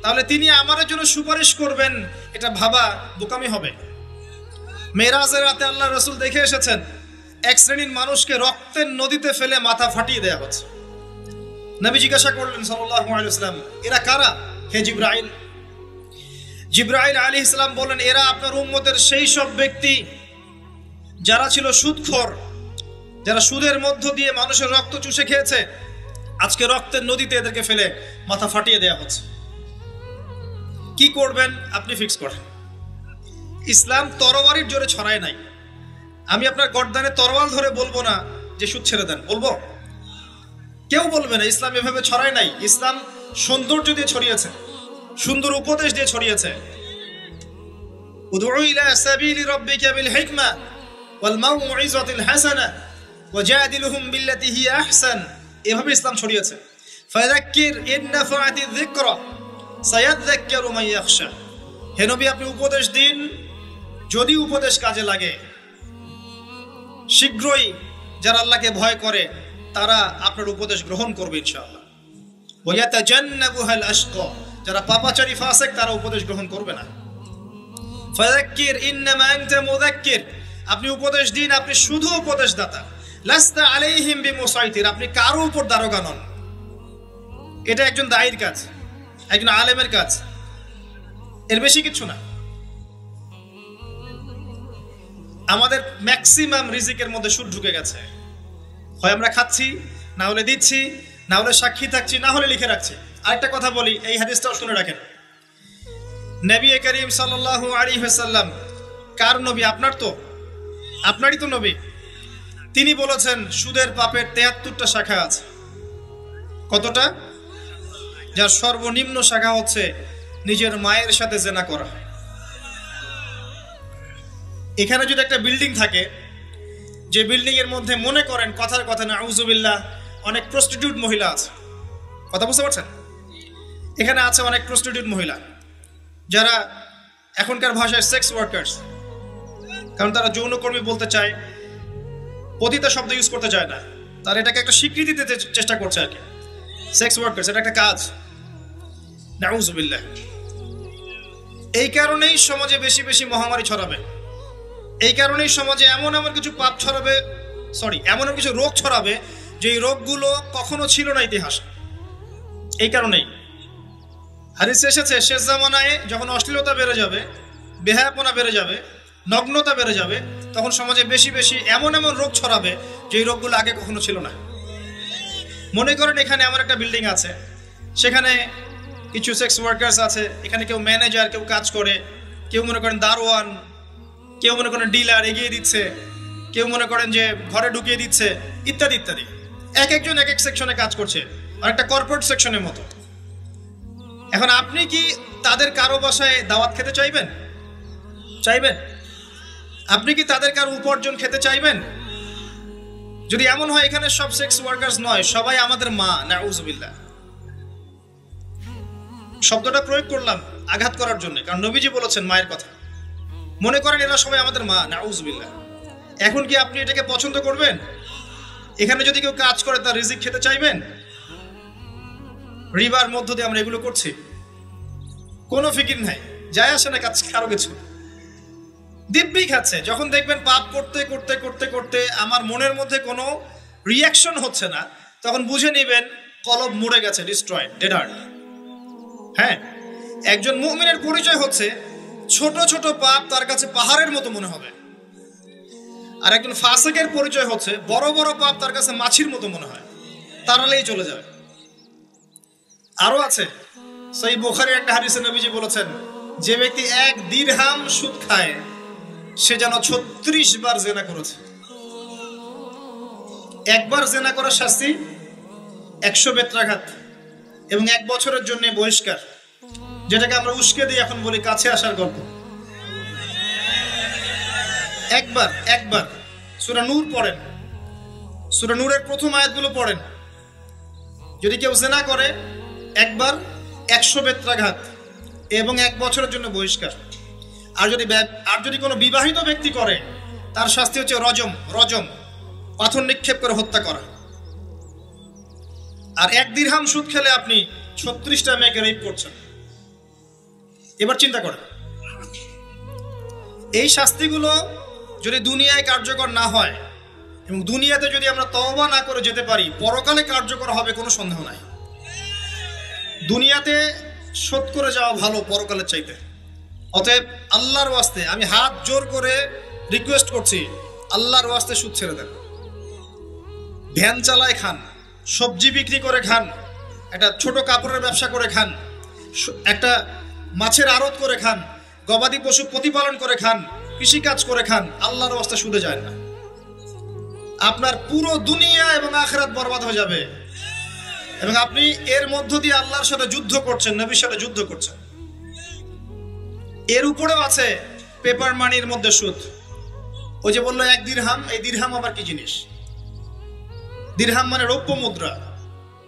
তাহলে তিনি আমাদের জন্য সুপারিশ করবেন, এটা ভাবা বোকামি হবে। মেরাজের রাতে আল্লাহ রাসূল দেখে এসেছেন, এক শ্রেণীর মানুষকে রক্তের নদীতে ফেলে মাথা ফাটিয়ে দেয়া হচ্ছে। নবী জিজ্ঞাসা করলেন সাল্লাল্লাহু আলাইহি ওয়াসাল্লাম, এরা কারা হে জিবরাইল? জিবরাইল আলাইহিস সালাম বলেন, এরা আপনার উম্মতের সেই সব ব্যক্তি যারা ছিল সুদখোর, যারা সুদের মধ্য দিয়ে মানুষের রক্ত চুষে খেয়েছে। আজকে রক্তের নদীতে এদেরকে ফেলে মাথা ফাটিয়ে দেয়া হচ্ছে। কি করবেন আপনি ফিক্স করেন। ইসলাম তরবারির জোরে ছড়ায় নাই। আমি আপনার গর্দানে তরোয়াল ধরে বলবো না যে সুদ ছেড়ে দেন, বলবো? কেউ বলবে না। ইসলাম এভাবে ছড়ায় নাই। ইসলাম সৌন্দর্য দিয়ে ছড়িয়েছে, সুন্দর উপদেশ দিয়ে ছড়িয়েছে। উদউ ইলা সাবিলি রাব্বিকা বিল হিকমা ওয়াল মাউইযাতিল হাসানা ওয়াজাদিলহুম বিল্লাতি হিয়া আহসান, এভাবে ইসলাম ছড়িয়েছে। ফাযাক্কির ইন নাফাআতি যিকরা সায়াযাক্কারু মান ইয়াখশা, হে নবী আপনি উপদেশ দিন, যদি উপদেশ কাজে লাগে শীঘ্রই যারা আল্লাহকে ভয় করে তারা আপনার উপদেশ গ্রহণ করবে ইনশাআল্লাহ। ওয়া ইয়াতাজান্নাবুহাল আশকা, যারা পাপাচারী ফাসিক তারা উপদেশ গ্রহণ করবে না। ফাযাক্কির ইন্নামা আনতা মুযাক্কির, আপনি উপদেশ দিন, আপনি শুধু উপদেশদাতা। লাস্তা আলাইহিম বিমুসাইতির, আপনি কারো উপর দারোগা নন। এটা একজন দায়ীর কাজ, একজন আলেমের কাজ, এর বেশি কিছু না। আমাদের ম্যাক্সিমাম রিজিকের মধ্যে সুদ ঢুকে গেছে। হয় আমরা খাচ্ছি, না হলে দিচ্ছি, না হলে সাক্ষী থাকছি, না হলে লিখে রাখছি। আরেকটা কথা বলি, এই হাদিসটাও শুনে রাখেন। নবী করিম সাল্লাল্লাহু আলাইহি ওয়াসাল্লাম কার নবী? আপনার তো, আপনারই তো নবী। তিনি বলেছেন সুদের পাপের 73টা শাখা আছে। কতটা? যার সর্বনিম্ন শাখা হচ্ছে নিজের মায়ের সাথে জেনা করা। এখানে যদি একটা বিল্ডিং থাকে, যে বিল্ডিং এর মধ্যে মনে করেন কথার কথা নাউজুবিল্লাহ অনেক প্রস্টিটিউট মহিলা আছে, কথা বুঝতে পারছেন? এখানে আছে অনেক প্রস্টিটিউট মহিলা যারা এখনকার ভাষায় সেক্স ওয়ার্কার্স, কারণ তারা যৌনকর্মী বলতে চায়, পতিতা শব্দ ইউজ করতে চায় না, তারা এটাকে একটা স্বীকৃতি দিতে চেষ্টা করছে আর কি। সেক্স ওয়ার্কার্স এটা একটা কাজ, নাউজুবিল্লাহ। এই কারণেই সমাজে বেশি বেশি মহামারী ছড়াবে, এই কারণেই সমাজে এমন কিছু পাপ ছড়াবে, এমন কিছু রোগ ছড়াবে যে এই রোগগুলো কখনো ছিল না ইতিহাসে। এই কারণেই হাদিসে এসেছে শেষ জামানায় যখন অশ্লীলতা বেড়ে যাবে, বেহায়াপনা বেড়ে যাবে, নগ্নতা বেড়ে যাবে, তখন সমাজে বেশি বেশি এমন রোগ ছড়াবে যে এই রোগগুলো আগে কখনো ছিল না। মনে করেন এখানে আমার একটা বিল্ডিং আছে, সেখানে কিছু সেক্স ওয়ার্কার্স আছে, এখানে কেউ ম্যানেজার, কেউ কাজ করে, কেউ মনে করেন দারোয়ান, কেউ মনে করেন ডিলার এগিয়ে দিচ্ছে, কেউ মনে করেন যে ঘরে ঢুকিয়ে দিচ্ছে, ইত্যাদি ইত্যাদি। এক একজন এক এক সেকশনে কাজ করছে, আর একটা কর্পোরেট সেকশনের মতো। এখন আপনি কি তাদের কারো বাসায় দাওয়াত খেতে চাইবেন? আপনি কি তাদের কারো উপার্জন খেতে চাইবেন? যদি এমন হয় এখানে সব সেক্স ওয়ার্কার্স নয়, সবাই আমাদের মা, নাউজুবিল্লাহ। শব্দটা প্রয়োগ করলাম আঘাত করার জন্য, কারণ নবীজি বলেছেন মায়ের কথা। মনে করেন এরা সবাই আমাদের মা, নাউজুবিল্লাহ। এখন কি আপনি এটাকে পছন্দ করবেন? এখানে যদি কেউ কাজ করে তার রিজিক খেতে চাইবেন? রিবার মধ্য দিয়ে আমরা এগুলো করছি, কোনো ফিকির নাই, যায় আসে না কাজ কারো কিছু, দিব্যি খাচ্ছে। যখন দেখবেন পাপ করতে করতে করতে করতে আমার মনের মধ্যে কোনো রিয়াকশন হচ্ছে না, তখন বুঝে নেবেন কলব মরে গেছে, ডিস্ট্রয়েড, ডেড হার্ট। হ্যাঁ, একজন মুমিনের পরিচয় হচ্ছে ছোট ছোট পাপ তার কাছে পাহাড়ের মতো মনে হবে, আর একজন ফাসিকের পরিচয় হচ্ছে বড় বড় পাপ তার কাছে মাছির মতো মনে হয়, তাড়ালেই চলে যাবে। আরো আছে, সহিহ বুখারীর একটা হাদিসে নবীজি বলেছেন, যে ব্যক্তি 1 দিরহাম সুদ খায় সে যেন 36 বার জেনা করেছে। একবার জেনা করার শাস্তি 100 বেত্রাঘাত এবং 1 বছরের জন্য বহিষ্কার, যেটাকে আমরা উস্কে দিয়ে এখন বলি কাছে আসার গল্প। একবার সূরা নূর পড়েন, সূরা নূরের প্রথম আয়াতগুলো পড়েন। যদি কেউ জেনা করে একবার 100 বেত্রাঘাত এবং 1 বছরের জন্য বহিষ্কার। আর যদি কোনো বিবাহিত ব্যক্তি করে তার শাস্তি হচ্ছে রজম, পাথর নিক্ষেপ করে হত্যা করা। আর 1 দিরহাম সুদ খেলে আপনি 36টা মেয়েকে রেপ করছেন। এবার চিন্তা করেন, এই শাস্তিগুলো যদি দুনিয়ায় কার্যকর না হয় এবং দুনিয়াতে যদি আমরা তওবা না করে যেতে পারি, পরকালে কার্যকর হবে কোনো সন্দেহ নাই। দুনিয়াতে শোধ করে যাওয়া ভালো পরকালের চাইতে। অতএব আল্লাহর ওয়াস্তে আমি হাত জোর করে রিকোয়েস্ট করছি, আল্লাহর ওয়াস্তে সুদ ছেড়ে দেন। ভ্যান চালায় খান, সবজি বিক্রি করে খান, একটা ছোট কাপড়ের ব্যবসা করে খান, একটা মাছের আড়ত করে খান, গবাদি পশু প্রতিপালন করে খান, কৃষিকাজ করে খান, আল্লাহর ওয়াস্তে সুদে যায় না। আপনার পুরো দুনিয়া এবং আখিরাত বরবাদ হয়ে যাবে এবং আপনি এর মধ্য দিয়ে আল্লাহর সাথে যুদ্ধ করছেন, নবীর সাথে যুদ্ধ করছেন। এর উপরেও আছে পেপার মানির মধ্যে সুদ। ওই যে বললো 1 দিরহাম, এই দিরহাম আবার কি জিনিস? দিরহাম মানে রৌপ্য মুদ্রা।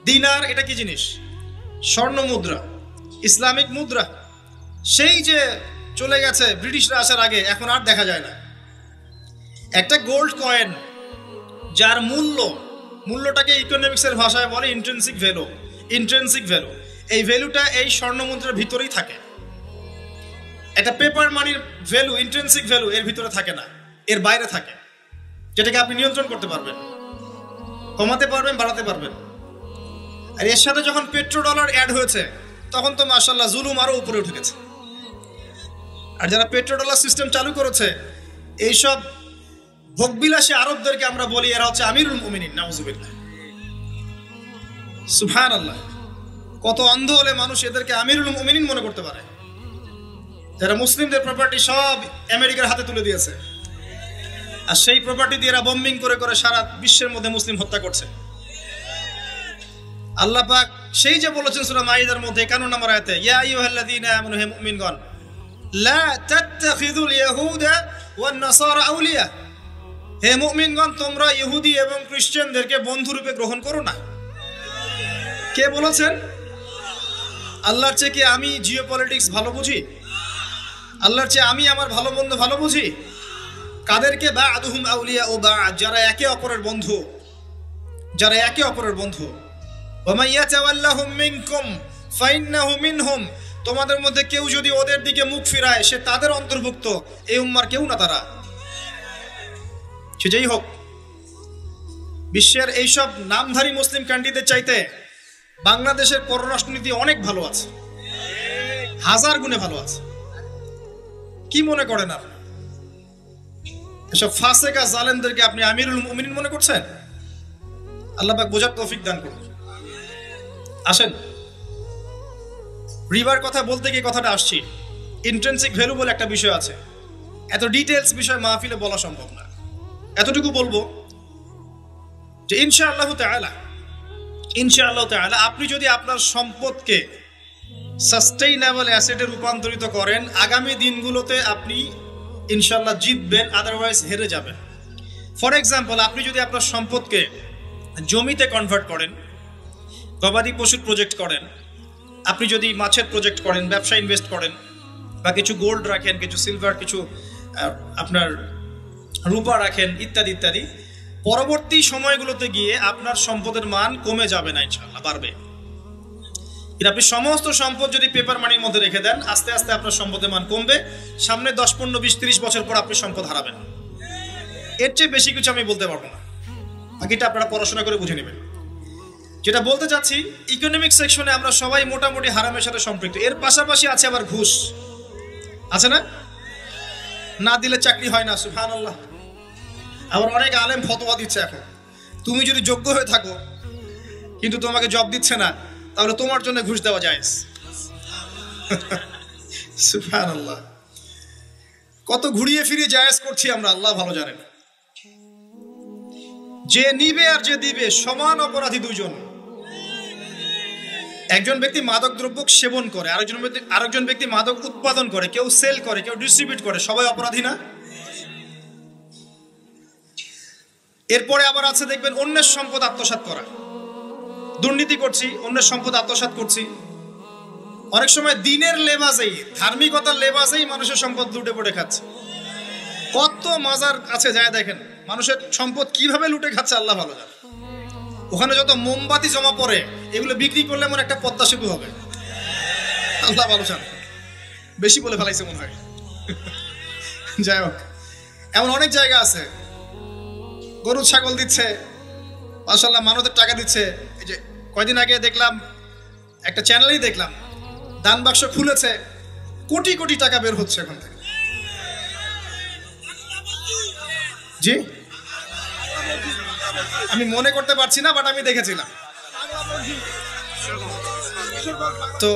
দিনার এটা কি জিনিস? স্বর্ণ মুদ্রা, ইসলামিক মুদ্রা। সেই যে চলে গেছে ব্রিটিশরা আসার আগে, এখন আর দেখা যায় না। একটা গোল্ড কয়েন যার মূল্যটাকে ইকোনমিক্সের ভাষায় বলে ইন্ট্রিনসিক ভ্যালু। এই ভ্যালুটা এই স্বর্ণ মুদ্রার ভিতরেই থাকে। একটা পেপার মানির ভ্যালু, ইন্ট্রিনসিক ভ্যালু এর ভিতরে থাকে না, এর বাইরে থাকে, যেটাকে আপনি নিয়ন্ত্রণ করতে পারবেন, কমাতে পারবেন, বাড়াতে পারবেন। আর এর সাথে যখন পেট্রো ডলার অ্যাড হয়েছে তখন তো মাশাআল্লাহ জুলুম আরো উপরে উঠে গেছে। আর যারা পেট্রো ডলার সিস্টেম চালু করেছে, এইসব ভোগবিলাসী আরবদেরকে আমরা বলি এরা হচ্ছে আমিরুল মুমিনিন, নাউজুবিল্লাহ, সুবহানাল্লাহ। কত অন্ধ হলে মানুষ এদেরকে আমিরুল মুমিনিন মনে করতে পারে, যারা মুসলিমদের প্রপার্টি সব আমেরিকার হাতে তুলে দিয়েছে, আর সেই প্রপার্টি দিয়ে এরা বোম্বিং করে করে সারা বিশ্বের মধ্যে মুসলিম হত্যা করছে। আল্লাহ পাক সেই যে বলেছেন সূরা মাইদার মধ্যে 51 নম্বর আয়াতে, ইয়া আইয়ুহাল্লাযীনা আমানু, হে মুমিনগণ, লা তাত্তাখিযুল ইয়াহুদা ওয়ান নাসারা আউলিয়া, হে মুমিনগণ তোমরা ইহুদি এবং খ্রিস্টানদেরকে বন্ধুরূপে গ্রহণ করো না। কে বলেছেন? আল্লাহর চেয়ে কি আমি জিওপলিটিক্স ভালো বুঝি? আল্লাহর চেয়ে আমি আমার ভালো মন্দ ভালো বুঝি? কাদেরকে? বা'দুহুম আউলিয়া ও বা'দ, যারা একে অপরের বন্ধু, যারা একে অপরের বন্ধু। ওয়া মান ইয়াতাওয়াল্লাহুম মিনকুম ফাইন্নাহু মিনহুম, তোমাদের মধ্যে কেউ যদি ওদের দিকে মুখ ফিরায় সে তাদের অন্তর্ভুক্ত, এই উম্মার কেউ না তারা। সে যেই হোক, বিশ্বের এইসব নামধারী মুসলিম কান্ট্রিদের চাইতে বাংলাদেশের পররাষ্ট্রনীতি অনেক ভালো আছে, হাজার গুণে ভালো আছে। কি মনে করেন আপনি? এসব ফাসেকা জালেমদেরকে আপনি আমিরুল মুমিনিন মনে করছেন? আল্লাহ পাক বোঝার তৌফিক দান করুন। আসেন, রিবার কথা বলতে গিয়ে কথাটা আসছি, ইন্ট্রিনসিক ভ্যালু বলে একটা বিষয় আছে। এত ডিটেলস বিষয় মাহফিলে বলা সম্ভব না। এতটুকু বলবো যে ইনশাআল্লাহ তাআলা আপনি যদি আপনার সম্পদকে সাস্টেইনেবল অ্যাসেটে রূপান্তরিত করেন, আগামী দিনগুলোতে আপনি ইনশাআল্লাহ জিতবেন, আদারওয়াইজ হেরে যাবেন। ফর এক্সাম্পল, আপনি যদি আপনার সম্পদকে জমিতে কনভার্ট করেন, গবাদি পশুর প্রজেক্ট করেন, আপনি যদি মাছের প্রজেক্ট করেন, ব্যবসা ইনভেস্ট করেন, বা কিছু গোল্ড রাখেন, কিছু সিলভার, কিছু আপনার রূপা রাখেন, ইত্যাদি ইত্যাদি, পরবর্তী সময়গুলোতে গিয়ে আপনার সম্পদের মান কমে যাবে না, ইনশাআল্লাহ বাড়বে। কিন্তু আপনি সমস্ত সম্পদ যদি পেপার মানির মধ্যে রেখে দেন, আস্তে আস্তে আপনার সম্পদের মান কমবে। সামনে 10, 15, 20, 30 বছর পর আপনি সম্পদ হারাবেন। এর চেয়ে বেশি কিছু আমি বলতে পারবো না, বাকিটা আপনারা পড়াশোনা করে বুঝে নেবেন। যেটা বলতে চাচ্ছি, ইকোনমিক সেকশনে আমরা সবাই মোটামুটি হারামের সাথে সম্পৃক্ত। এর পাশাপাশি আছে আবার ঘুষ, আছে না? না দিলে চাকরি হয় না, সুবহানাল্লাহ। আবার অনেক আলেম ফতোয়া দিচ্ছে এখন, তুমি যদি যোগ্য হয়ে থাকো কিন্তু তোমাকে জব দিচ্ছে না, তাহলে তোমার জন্য ঘুষ দেওয়া যায়। সুবহানাল্লাহ, কত ঘুরিয়ে ফিরিয়ে জায়েজ করছি আমরা, আল্লাহ ভালো জানেন। যে নিবে আর যে দিবে সমান অপরাধী দুইজন। একজন ব্যক্তি মাদক দ্রব্য সেবন করে, আরেকজন ব্যক্তি মাদক উৎপাদন করে, কেউ সেল করে, কেউ ডিস্ট্রিবিউট করে, সবাই অপরাধী না? এরপরে আবার আছে দেখবেন অন্যের সম্পদ আত্মসাৎ করা, দুর্নীতি করছি, অন্যের সম্পদ আত্মসাৎ করছি। অনেক সময় দিনের লেবাজেই, ধার্মিকতার লেবাজেই মানুষের সম্পদ লুটে পড়ে খাচ্ছে। কত মাজার কাছে যায় দেখেন মানুষের সম্পদ কিভাবে লুটে খাচ্ছে, আল্লাহ ভালো জানে। ওখানে যত মোমবাতি জমা পড়ে, এগুলো বিক্রি করলে মনে একটা পদ্মা সেতু হবে, আল্লাহ ভালো জানে। বেশি বলে ফেলাইছে মনে হয়। যাই হোক, এমন অনেক জায়গা আছে গরু ছাগল দিচ্ছে, মাশাআল্লাহ মানতের টাকা দিচ্ছে। এই যে কয়দিন আগে দেখলাম একটা চ্যানেলেই দেখলাম, দান বাক্স খুলেছে, কোটি কোটি টাকা বের হচ্ছে ওখান থেকে। জি, আমি মনে করতে পারছি না, বাট আমি দেখেছিলাম। তো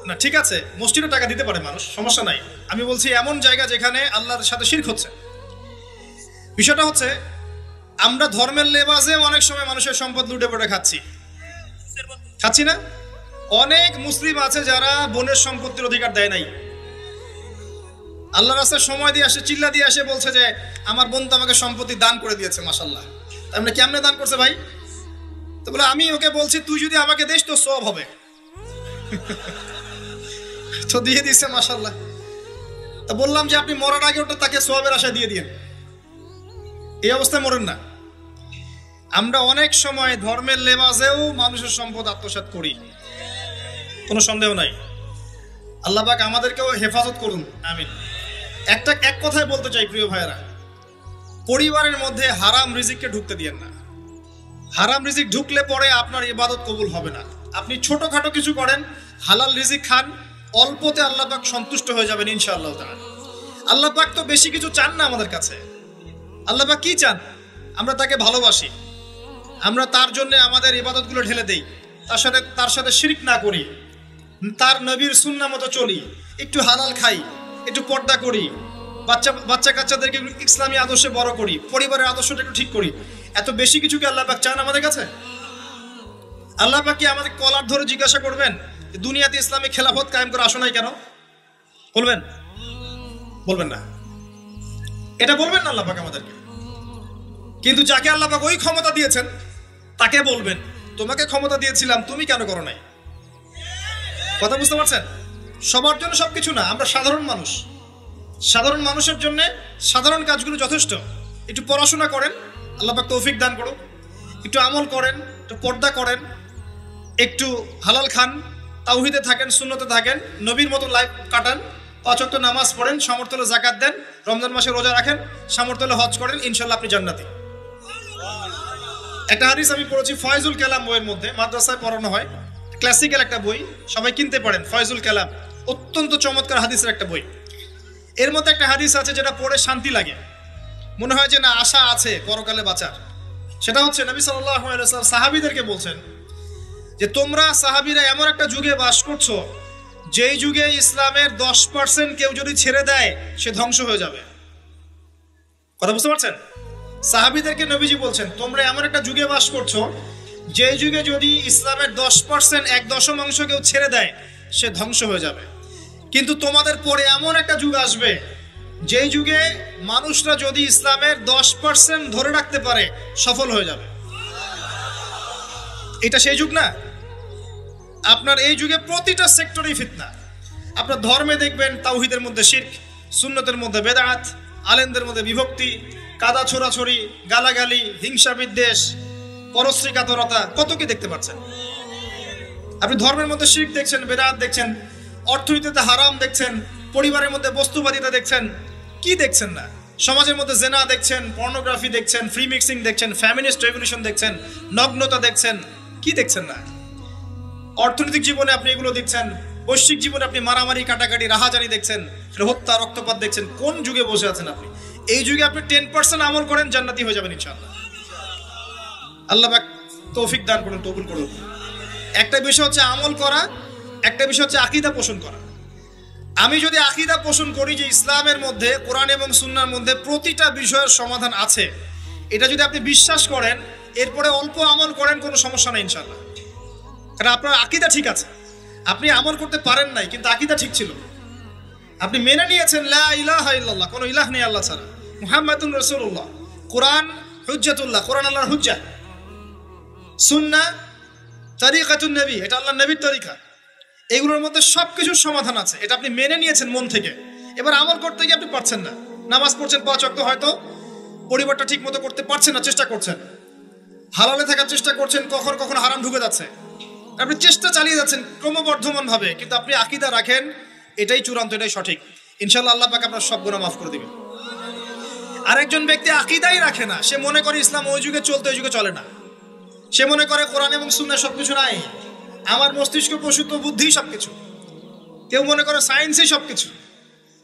না, ঠিক আছে, মসজিদে টাকা দিতে পারে মানুষ, সমস্যা নাই। আমি বলছি এমন জায়গা যেখানে আল্লাহর সাথে শিরক হচ্ছে। বিষয়টা হচ্ছে আমরা ধর্মের লেবাজে অনেক সময় মানুষের সম্পদ লুটে পড়ে খাচ্ছি না? অনেক মুসলিম আছে যারা বোনের সম্পত্তির অধিকার দেয় নাই, আল্লাহর রাস্তায় সময় দিয়ে আসে, চিল্লা দিয়ে আসে, বলছে যে আমার বোন তো আমাকে সম্পত্তি দান করে দিয়েছে, মাশাআল্লাহ। তার মানে কেমনে দান করছে ভাই? তো বলে আমি ওকে বলছি তুই যদি আমাকে দিস তো সওয়াব হবে। তো দিয়ে দিচ্ছে, মাশাআল্লাহ। তা বললাম যে আপনি মরার আগে ওটা তাকে সওয়াবের আশা দিয়ে দিন, এই অবস্থায় মরেন না। আমরা অনেক সময় ধর্মের লেবাজেও মানুষের সম্পদ আত্মসাৎ করি, কোনো সন্দেহ নাই। আল্লাহ পাক আমাদেরকেও হেফাজত করুন, আমিন। এক কথায় বলতে চাই প্রিয় ভাইয়েরা, পরিবারের মধ্যে হারাম রিজিককে ঢুকতে দিয়েন না। হারাম রিজিক ঢুকলে পরে আপনার ইবাদত কবুল হবে না। আপনি ছোটখাটো কিছু করেন, হালাল রিজিক খান, অল্পতে আল্লাহ পাক সন্তুষ্ট হয়ে যাবেন ইনশাআল্লাহ তাআলা। আল্লাহ পাক তো বেশি কিছু চান না আমাদের কাছে। আল্লাহ পাক কি চান? আমরা তাকে ভালোবাসি, আমরা তার জন্য আমাদের ইবাদতগুলো ঢেলে দেই, তার সাথে শিরক না করি, তার নবীর সুন্নাহ মতো চলি, একটু হালাল খাই, একটু পর্দা করি, বাচ্চা কাচ্চাদেরকে ইসলামী আদর্শে বড় করি, পরিবারের আদর্শটা একটু ঠিক করি। এত বেশি কিছু কি আল্লাহ পাক চান আমাদের কাছে? আল্লাহ পাক কি আমাদের কলার ধরে জিজ্ঞাসা করবেন দুনিয়াতে ইসলামী খেলাফত কায়েম করে আসো নাই কেন? বলবেন? বলবেন না, এটা বলবেন না আল্লাহ পাক আমাদেরকে। কিন্তু যাকে আল্লাহ পাক ওই ক্ষমতা দিয়েছেন তাকে বলবেন তোমাকে ক্ষমতা দিয়েছিলাম, তুমি কেন করো নাই? কথা বুঝতে পারছেন? সবার জন্য সবকিছু না, আমরা সাধারণ মানুষ, সাধারণ মানুষের জন্য সাধারণ কাজগুলো যথেষ্ট। একটু পড়াশোনা করেন, আল্লাহ পাক তৌফিক দান করুন, একটু আমল করেন, একটু পর্দা করেন, একটু হালাল খান, তাওহীদে থাকেন, সুন্নতে থাকেন, নবীর মতো লাইফ কাটান, 5 ওয়াক্ত নামাজ পড়েন, সামর্থ্য হলে যাকাত দেন, রমজান মাসে রোজা রাখেন, সামর্থ্য হলে হজ করেন, ইনশাল্লাহ আপনি জান্নাতি। একটা হাদিস আমি পড়েছি ফয়জুল কালাম বইয়ের মধ্যে, মাদ্রাসায় পড়ানো হয়, ক্লাসিক্যাল একটা বই, সবাই কিনতে পারেন। ফয়জুল কালাম অত্যন্ত চমৎকার হাদিসের একটা বই। এর মধ্যে একটা হাদিস আছে যেটা পড়ে শান্তি লাগে, মনে হয় যে না আশা আছে পরকালে বাঁচার। সেটা হচ্ছে নবী সাল্লাল্লাহু আলাইহি ওয়াসাল্লাম সাহাবীদেরকে বলছেন যে তোমরা সাহাবীরা এমন একটা যুগে বাস করছো যেই যুগে ইসলামের 10% কেউ যদি ছেড়ে দেয় সে ধ্বংস হয়ে যাবে। কথা বুঝতে পারছেন? সাহাবীদেরকে নবীজি বলছেন তোমরা এমন একটা যুগে বাস করছো যেই যুগে যদি ইসলামের 10% 1/10 কেউ ছেড়ে দেয় সে ধ্বংস হয়ে যাবে। কিন্তু তোমাদের পরে এমন একটা যুগ আসবে যেই যুগে মানুষরা যদি ইসলামের 10% ধরে রাখতে পারে সফল হয়ে যাবে। এটা সেই যুগ না? আপনার এই যুগে প্রতিটা সেক্টরেই ফিতনা। আপনার ধর্মে দেখবেন তাওহীদের মধ্যে শিরক, সুন্নতের মধ্যে বেদাত, আলেমদের মধ্যে বিভক্তি, কাদা ছোড়াছড়ি, গালাগালি, হিংসা বিদ্বেষ, পরশ্রী কাতরতা, কত কি দেখতে পাচ্ছেন। আপনি ধর্মের মধ্যে শিরক দেখছেন, বেদাত দেখছেন, অর্থনীতিতে হারাম দেখছেন, পরিবারের মধ্যে বস্তুবাদিতা দেখছেন, কি দেখছেন না? সমাজের মধ্যে জেনা দেখছেন, পর্নোগ্রাফি দেখছেন, ফ্রি মিক্সিং দেখছেন, ফ্যামিনিস্ট রেভলিউশন দেখছেন, নগ্নতা দেখছেন, কি দেখছেন না? অর্থনৈতিক জীবনে আপনি এগুলো দেখছেন, বৈশ্বিক জীবনে আপনি মারামারি, কাটাকাটি, রাহাজানি দেখছেন, হত্যা, রক্তপাত দেখছেন। কোন যুগে বসে আছেন আপনি? এই যুগে আপনি 10% আমল করেন, জান্নাতি হয়ে যাবেন ইনশাআল্লাহ। আল্লাহ পাক তৌফিক দান করুন, কবুল করুন। একটা বিষয় হচ্ছে আমল করা, একটা বিষয় হচ্ছে আকীদা পোষণ করা। আমি যদি আকীদা পোষণ করি যে ইসলামের মধ্যে, কোরআন এবং সুন্নাহর মধ্যে প্রতিটা বিষয়ের সমাধান আছে, এটা যদি আপনি বিশ্বাস করেন, এরপরে অল্প আমল করেন, কোনো সমস্যা নেই ইনশাআল্লাহ। কারণ আপনার আকীদা ঠিক আছে। আপনি আমল করতে পারেন নাই কিন্তু আকীদা ঠিক ছিল। আপনি মেনে নিয়েছেন লা ইলাহা ইল্লাল্লাহ, কোনো ইলাহ নেই আল্লাহ ছাড়া, মুহাম্মাদুর রাসূলুল্লাহ, কোরআন হুজ্জাতুল্লাহ, কোরআন আল্লাহর হুজ্জা, সুন্নাহ তরিকাতুন নবী, এটা আল্লাহর নবীর তরিকা। এগুলোর মধ্যে সবকিছুর সমাধান আছে, এটা আপনি মেনে নিয়েছেন মন থেকে। এবার আমল করতে গিয়ে আপনি পারছেন না। নামাজ পড়ছেন 5 ওয়াক্ত, হয়তো পরিবারটা ঠিক মতো করতে পারছেন না, চেষ্টা করছেন, হালালে থাকার চেষ্টা করছেন, কখনো কখনো হারাম ঢুকে যাচ্ছে, আপনি চেষ্টা চালিয়ে যাচ্ছেন ক্রমবর্ধমান ভাবে, কিন্তু আপনি আকীদা রাখেন এটাই চূড়ান্ত, এটাই সঠিক, ইনশাআল্লাহ আল্লাহ পাক আপনার সব গুনাহ মাফ করে দিবেন। আরেকজন ব্যক্তি আকীদাই রাখে না, সে মনে করে ইসলাম ওই যুগে চলতে, ওই যুগে চলে না। সে মনে করে কোরআন এবং সুন্নাহ সবকিছু নাই, আমার মস্তিষ্ক প্রসূত বুদ্ধি সবকিছু। কেউ মনে করে সায়েন্সই সবকিছু,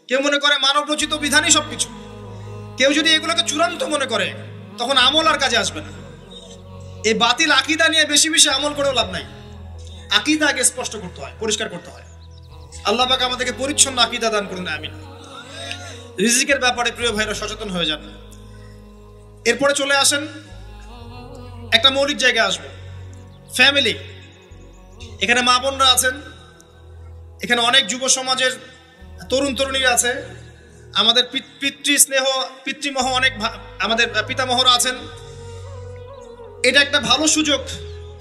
কেউ মনে করে মানব রচিত বিধানই সবকিছু। কেউ যদি এগুলোকে চূড়ান্ত মনে করে তখন আমল আর কাজে আসবে না। এই বাতিল আকীদা নিয়ে বেশি বেশি আমল করেও লাভ নাই। আকীদা আগে স্পষ্ট করতে হয়, পরিষ্কার করতে হয়। আল্লাহ পাক আমাদেরকে পরিচ্ছন্ন আকীদা দান করুন, আমিন। রিজিকের ব্যাপারে প্রিয় ভাইরা সচেতন হয়ে যান। এরপরে চলে আসেন একটা মৌলিক জায়গায় আসবো, ফ্যামিলি। এখানে মা বোনরা আছেন, এখানে অনেক যুব সমাজের তরুণ তরুণীরা আছে, আমাদের পিতৃস্নেহ পিতৃমহ অনেক আমাদের পিতামহরা আছেন। এটা একটা ভালো সুযোগ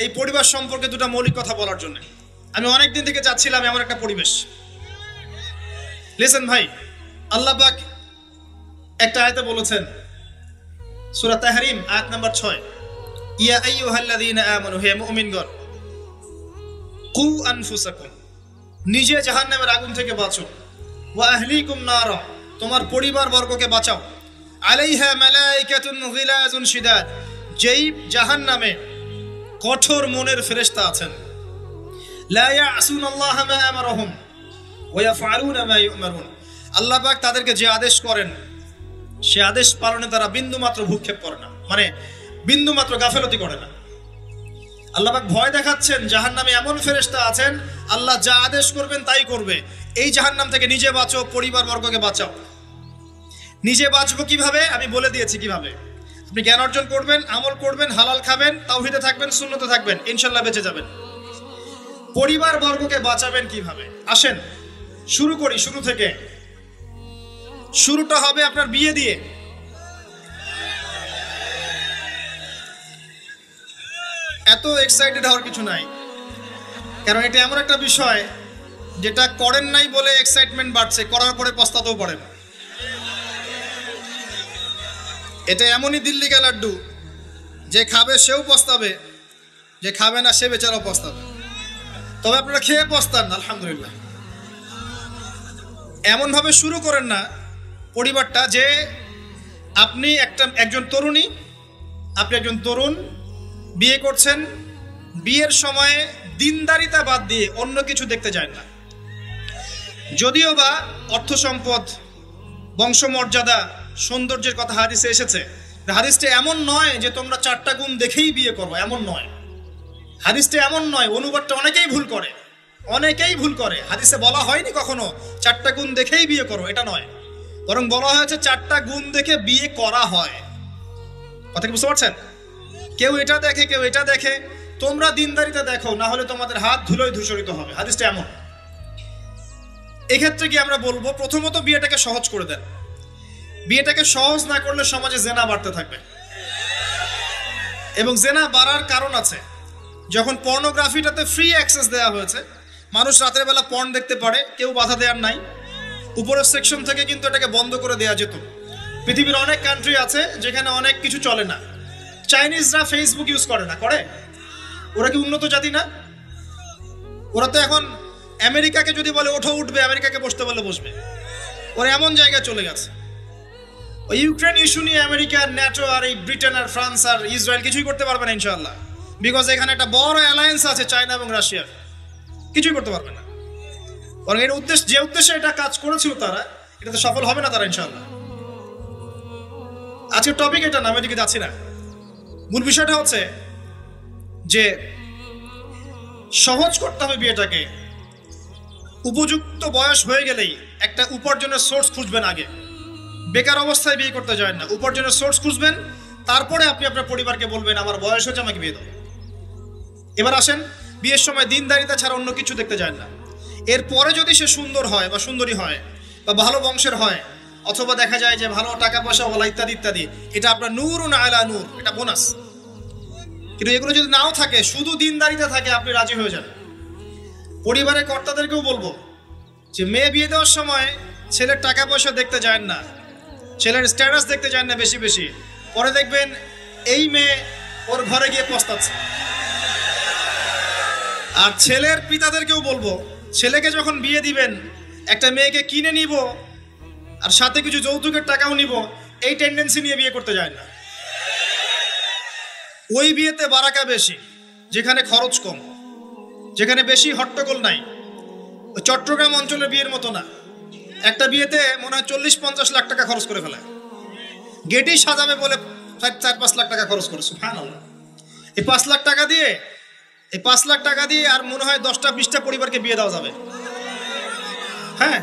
এই পরিবার সম্পর্কে দুটো মৌলিক কথা বলার জন্য। আমি অনেক দিন থেকে চাচ্ছিলাম এমন একটা পরিবেশ। লিসেন ভাই, আল্লাহ পাক একটা আয়াতে বলেছেন, সূরা তাহরিম আয়াত নাম্বার 6, ইয়া আইয়ুহাল্লাযীনা আমানু, হে মুমিনগণ, কু আনফুসাকুম, নিজে জাহান্নামের আগুন থেকে বাঁচো, ওয়া আহলিকুম নারা, তোমার পরিবার বর্গকে বাঁচাও, আলাইহা মালাইকাতুন গিলাজুন শিদাদ, যেই জাহান্নামে কঠোর মনের ফেরেশতা আছেন, লা ইয়াসুনাল্লাহা মা আমারহুম ওয়া ইয়াফআলুনা মা ইউমারুন, আল্লাহ পাক তাদেরকে যে আদেশ করেন সে আদেশ পালনে তারা বিন্দু মাত্র ভূক্ষেপ করে না, মানে বিন্দু মাত্র গাফেলতি করে না। আল্লাহ পাক ভয় দেখাচ্ছেন জাহান্নামে এমন ফেরেশতা আছেন, আল্লাহ যা আদেশ করবেন তাই করবে। এই জাহান্নাম থেকে নিজে বাঁচো, পরিবার বর্গকে বাঁচাও। নিজে বাঁচবো কিভাবে? আমি বলে দিয়েছি কিভাবে। আপনি জ্ঞান অর্জন করবেন, আমল করবেন, হালাল খাবেন, তাওহীদে থাকবেন, সুন্নতে থাকবেন, ইনশাল্লাহ বেঁচে যাবেন। পরিবার বর্গকে বাঁচাবেন কিভাবে? আসেন শুরু করি শুরু থেকে। শুরুটা হবে আপনার বিয়ে দিয়ে। এত এক্সাইটেড হওয়ার কিছু নাই, কারণ এটা এমন একটা বিষয় যেটা করেন নাই বলে এক্সাইটমেন্ট বাড়ছে, করার পরে পস্তাতেও পারেন। এটা এমনই দিল্লি কা লাড্ডু, যে খাবে সেও পস্তাবে, যে খাবে না সে বেচারাও পস্তাবে। তবে আপনারা খেয়ে পস্তান আলহামদুলিল্লাহ। এমনভাবে শুরু করেন না পরিবারটা যে আপনি একজন তরুণী, আপনি একজন তরুণ বিয়ে করছেন, বিয়ের সময়ে দিনদারিতা বাদ দিয়ে অন্য কিছু দেখতে যায় না। যদিও বা অর্থ সম্পদ, বংশমর্যাদা, সৌন্দর্যের কথা হাদিসে এসেছে, হাদিসটা এমন নয় যে তোমরা 4টা গুণ দেখেই বিয়ে করো, এমন নয়। হাদিসটা এমন নয়, অনুবাদটা অনেকেই ভুল করে। হাদিসে বলা হয়নি কখনো 4টা গুণ দেখেই বিয়ে করো, এটা নয়। বরং বলা হয়েছে 4টা গুণ দেখে বিয়ে করা হয়। কথা কি বুঝতে পারছেন? কেউ এটা দেখে, কেউ এটা দেখে। তোমরা দিনদারিতা দেখো, না হলে তোমাদের হাত ধুলোয় ধূসরিত হবে। হাদিসটা এমন। এক্ষেত্রে কি আমরা বলবো, প্রথমত বিয়েটাকে সহজ করে দেন। বিয়েটাকে সহজ না করলে সমাজে জেনা বাড়তে থাকবে, এবং জেনা বাড়ার কারণ আছে। যখন পর্নোগ্রাফিটাতে ফ্রি অ্যাক্সেস দেওয়া হয়েছে, মানুষ রাতের বেলা পর্ন দেখতে পারে, কেউ বাধা দেওয়ার নাই। উপরের সেকশন থেকে কিন্তু এটাকে বন্ধ করে দেওয়া যেত। পৃথিবীর অনেক কান্ট্রি আছে যেখানে অনেক কিছু চলে না। চাইনিজরা ফেসবুক ইউজ করে না, করে? ওরা কি উন্নত জাতি না? ওরা তো এখন আমেরিকাকে যদি বলে ওঠো উঠবে, আমেরিকাকে বসতে বলে বসবে। ওরা এমন জায়গায় চলে গেছে। ওই ইউক্রেন ইস্যু নিয়ে আমেরিকা, ন্যাটো আর এই ব্রিটেন আর ফ্রান্স আর ইসরায়েল কিছুই করতে পারবে না ইনশাআল্লাহ, বিকজ এখানে একটা বড় অ্যালায়েন্স আছে চায়না এবং রাশিয়ার। কিছুই করতে পারবে না। বরং এর যে উদ্দেশ্যে এটা কাজ করেছিল তারা, এটাতে সফল হবে না তারা ইনশাআল্লাহ। আজকের টপিক এটা না, আমি এদিকে যাচ্ছি না। মূল বিষয়টা হচ্ছে যে সহজ করতে হবে বিয়েটাকে। উপযুক্ত বয়স হয়ে গেলেই একটা উপার্জনের সোর্স খুঁজবেন আগে। বেকার অবস্থায় বিয়ে করতে যায় না, উপার্জনের সোর্স খুঁজবেন, তারপরে আপনি আপনার পরিবারকে বলবেন আমার বয়স হচ্ছে, আমাকে বিয়ে দাও। এবার আসেন, বিয়ের সময় দিনদারিতা ছাড়া অন্য কিছু দেখতে যায় না। এরপরে যদি সে সুন্দর হয় বা সুন্দরী হয় বা ভালো বংশের হয়, অথবা দেখা যায় যে ভালো টাকা পয়সা ওলা ইত্যাদি ইত্যাদি, এটা আপনার নূরুন আলা নূর, এটা বোনাস। কিন্তু এগুলো যদি নাও থাকে, শুধু দিনদারিতা থাকে, আপনি রাজি হয়ে যান। পরিবারের কর্তাদেরকেও বলবো যে মেয়ে বিয়ে দেওয়ার সময় ছেলের টাকা পয়সা দেখতে যায় না, ছেলের স্ট্যাটাস দেখতে যায় না বেশি বেশি। পরে দেখবেন এই মেয়ে ওর ঘরে গিয়ে পস্তাচ্ছে। আর ছেলের পিতাদেরকেও বলবো, ছেলেকে যখন বিয়ে দিবেন, একটা মেয়েকে কিনে নিব আর সাথে কিছু যৌতুকের টাকাও নিব, এই টেন্ডেন্সি নিয়ে বিয়ে করতে যায় না। ওই বিয়েতে বারাকা বেশি, যেখানে খরচ কম, যেখানে বেশি হট্টগোল নাই। চট্টগ্রাম অঞ্চলের বিয়ের মতো না। একটা বিয়েতে মনে হয় 40-50 লাখ টাকা খরচ করে ফেলে, গেটেই সাজাবে বলে 4-5 লাখ টাকা খরচ করে। সুবহানাল্লাহ। এই 5 লাখ টাকা দিয়ে আর মনে হয় 10টা-20টা পরিবারকে বিয়ে দেওয়া যাবে। হ্যাঁ,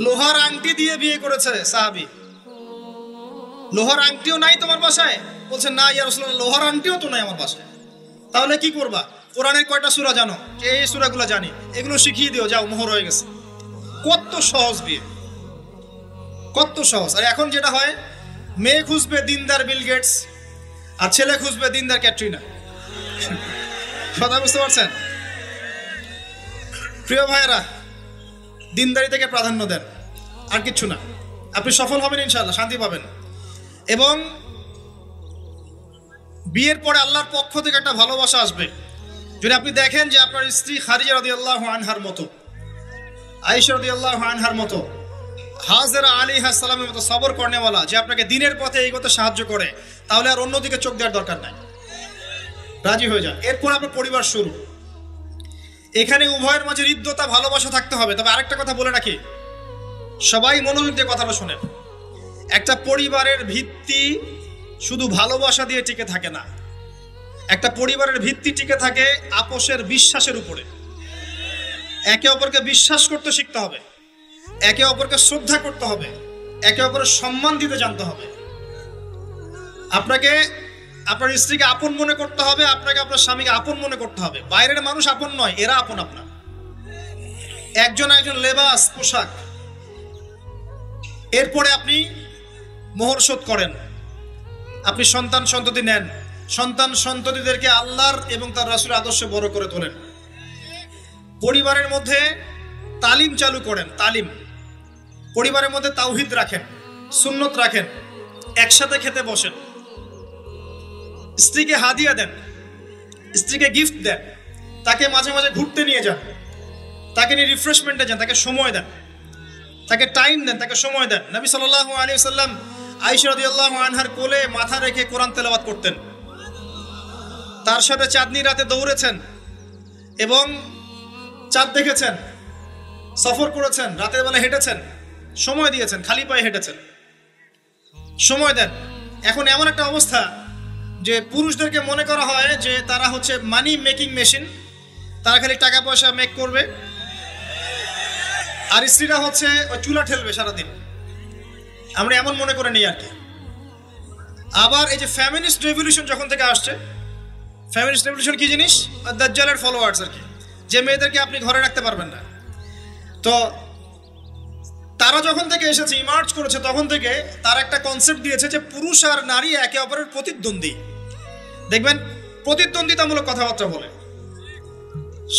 লোহার আংটি দিয়ে বিয়ে করেছে সাহাবী। লোহার আংটিও নাই তোমার বাসায়? বলছে না ইয়া রাসূলুল্লাহ, লোহার আংটিও তো নাই আমার বাসায়। তাহলে কি করবা? কোরআনের কয়টা সূরা জানো? এই সূরাগুলো জানি, এগুলো শিখিয়ে দিও, যাও, মোহর হয়ে গেছে। কত সহজ বিয়ে, কত সহজ। আর এখন যেটা হয়, মেয়ে খুঁজবে দিনদার বিল গেটস, আর ছেলে খুঁজবে দিনদার ক্যাটরিনা। কথা বুঝতে পারছেন? প্রিয় ভাইয়েরা, দিনদারি থেকে প্রাধান্য দেন, আর কিচ্ছু না। আপনি সফল হবেন ইনশাআল্লাহ, শান্তি পাবেন। এবং বিয়ের পরে আল্লাহর পক্ষ থেকে একটা ভালোবাসা আসবে। যদি আপনি দেখেন যে আপনার স্ত্রী খাদিজা রাদিয়াল্লাহু আনহার মতো, আয়েশা রাদিয়াল্লাহু আনহার মতো, হাজেরা আলাইহিস সালামের মতো সবর করেনেওয়ালা, যে আপনাকে দিনের পথে এগোতে সাহায্য করে, তাহলে আর অন্যদিকে চোখ দেওয়ার দরকার নাই, রাজি হয়ে যান। এরপর আপনার পরিবার শুরু। এখানে উভয়ের মাঝে হৃদ্যতা, ভালোবাসা থাকতে হবে। তবে আরেকটা কথা বলে রাখি, সবাই মনোযোগ দিয়ে কথাটা শোনেন। একটা পরিবারের ভিত্তি শুধু ভালোবাসা দিয়ে টিকে থাকে না। একটা পরিবারের ভিত্তি টিকে থাকে আপোষের বিশ্বাসের উপরে। একে অপরকে বিশ্বাস করতে শিখতে হবে, একে অপরকে শ্রদ্ধা করতে হবে, একে অপরের সম্মান দিতে জানতে হবে। আপনাকে আপনার স্ত্রীকে আপন মনে করতে হবে, আপনাকে আপনার স্বামীকে আপন মনে করতে হবে। বাইরের মানুষ আপন নয়, এরা আপন আপনার। একজন লেবাস, পোশাক। এরপরে আপনি মোহর শোধ করেন, আপনি সন্তান সন্ততি নেন, সন্তান সন্ততিদেরকে আল্লাহর এবং তার রাসূলের আদর্শে বড় করে তোলেন। পরিবারের মধ্যে তালিম চালু করেন, তালিম। পরিবারের মধ্যে তাওহীদ রাখেন, সুন্নত রাখেন, একসাথে খেতে বসেন। স্ত্রীকে হাদিয়া দেন, স্ত্রীকে গিফট দেন, তাকে মাঝে মাঝে ঘুরতে নিয়ে যান, তাকে নিয়ে রিফ্রেশমেন্টে যান, তাকে সময় দেন, তাকে টাইম দেন, তাকে সময় দেন। নবী সাল্লাল্লাহু আলাইহি ওয়াসাল্লাম আয়েশা রাদিয়াল্লাহু আনহার কোলে মাথা রেখে কোরআন তেলাওয়াত করতেন, তার সাথে চাঁদনি রাতে দৌড়েছেন এবং চাঁদ দেখেছেন, সফর করেছেন, রাতের বেলা হেঁটেছেন, সময় দিয়েছেন, খালি পায়ে হেঁটেছেন। সময় দেন। এখন এমন একটা অবস্থা যে পুরুষদেরকে মনে করা হয় যে তারা হচ্ছে মানি মেকিং মেশিন, তারা খালি টাকা পয়সা মেক করবে, আর স্ত্রীরা হচ্ছে ওই চুলা ঠেলবে সারাদিন। আমরা এমন মনে করে নিই আর কি। আবার এই যে ফ্যামিনিস্ট রেভলিউশন যখন থেকে আসছে, ফ্যামিনিস্ট রেভলিউশন কি জিনিস? দাজ্জালের ফলোয়ার্স আর কি, যে মেয়েদেরকে আপনি ঘরে রাখতে পারবেন না। তো তারা যখন থেকে এসেছে, ইমার্জ করেছে, তখন থেকে তার একটা কনসেপ্ট দিয়েছে যে পুরুষ আর নারী একে অপরের প্রতিদ্বন্দ্বী। দেখবেন প্রতিদ্বন্দ্বিতামূলক কথাবার্তা বলে।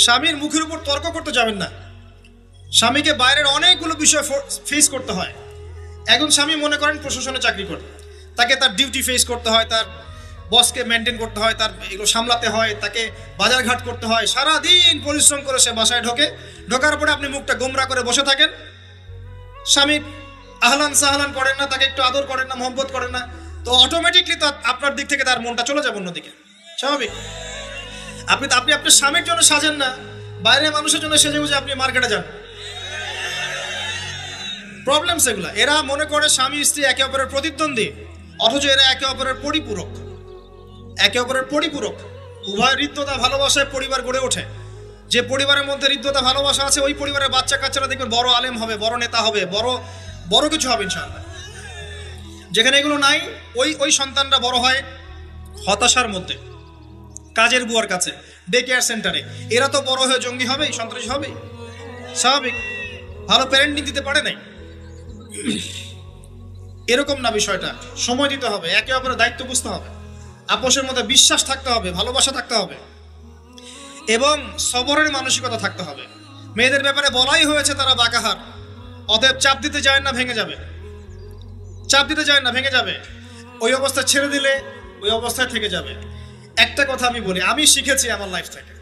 স্বামীর মুখের উপর তর্ক করতে যাবেন না। স্বামীকে বাইরের অনেকগুলো বিষয় ফেস করতে হয়। একজন স্বামী মনে করেন প্রশাসনে চাকরি করে, তাকে তার ডিউটি ফেস করতে হয়, তার বসকে মেনটেন করতে হয়, তার এগুলো সামলাতে হয়, তাকে বাজারঘাট করতে হয়, সারাদিন পরিশ্রম করে সে বাসায় ঢোকার পরে আপনি মুখটা গোমরা করে বসে থাকেন। স্বামী আহলান সাহলান করেন না, তাকে একটু আদর করেন না, মহব্বত করেন না, তো অটোমেটিকলি তো আপনার দিক থেকে তার মনটা চলে যাবে অন্যদিকে। স্বাভাবিক। আপনি আপনার স্বামীর জন্য সাজেন না, বাইরের মানুষের জন্য সেজে বুঝে আপনি মার্কেটে যান। প্রবলেম সেগুলা। এরা মনে করে স্বামী স্ত্রী একে অপরের প্রতিদ্বন্দ্বী, অথচ এরা একে অপরের পরিপূরক। একে অপরের পরিপূরক। উভয় হৃদ্যতা ভালোবাসায় পরিবার গড়ে ওঠে। যে পরিবারের মধ্যে হৃদ্যতা ভালোবাসা আছে, ওই পরিবারের বাচ্চা কাচ্চারা দেখবেন বড় আলেম হবে, বড় নেতা হবে, বড় কিছু হবে ইনশাআল্লাহ। যেখানে এগুলো নাই, ওই সন্তানরা বড় হয় হতাশার মধ্যে, কাজের বুয়ার কাছে, ডে কেয়ার সেন্টারে। এরা তো বড় হয়ে জঙ্গি হবে, সন্ত্রাসী হবে, স্বাভাবিক। ভালো প্যারেন্টিং দিতে পারে নাই। এরকম না বিষয়টা। সময় দিতে হবে, একে অপরের দায়িত্ব বুঝতে হবে, আপোষের মধ্যে বিশ্বাস থাকতে হবে, ভালোবাসা থাকতে হবে এবং সবরের মানসিকতা থাকতে হবে। মেয়েদের ব্যাপারে বলাই হয়েছে তারা বাঁকাহার, অতএব চাপ দিতে যায় না, ভেঙে যাবে। চাপ দিতে যায় না, ভেঙে যাবে। ওই অবস্থা ছেড়ে দিলে ওই অবস্থায় থেকে যাবে। একটা কথা আমি বলি, আমি শিখেছি আমার লাইফ থেকে,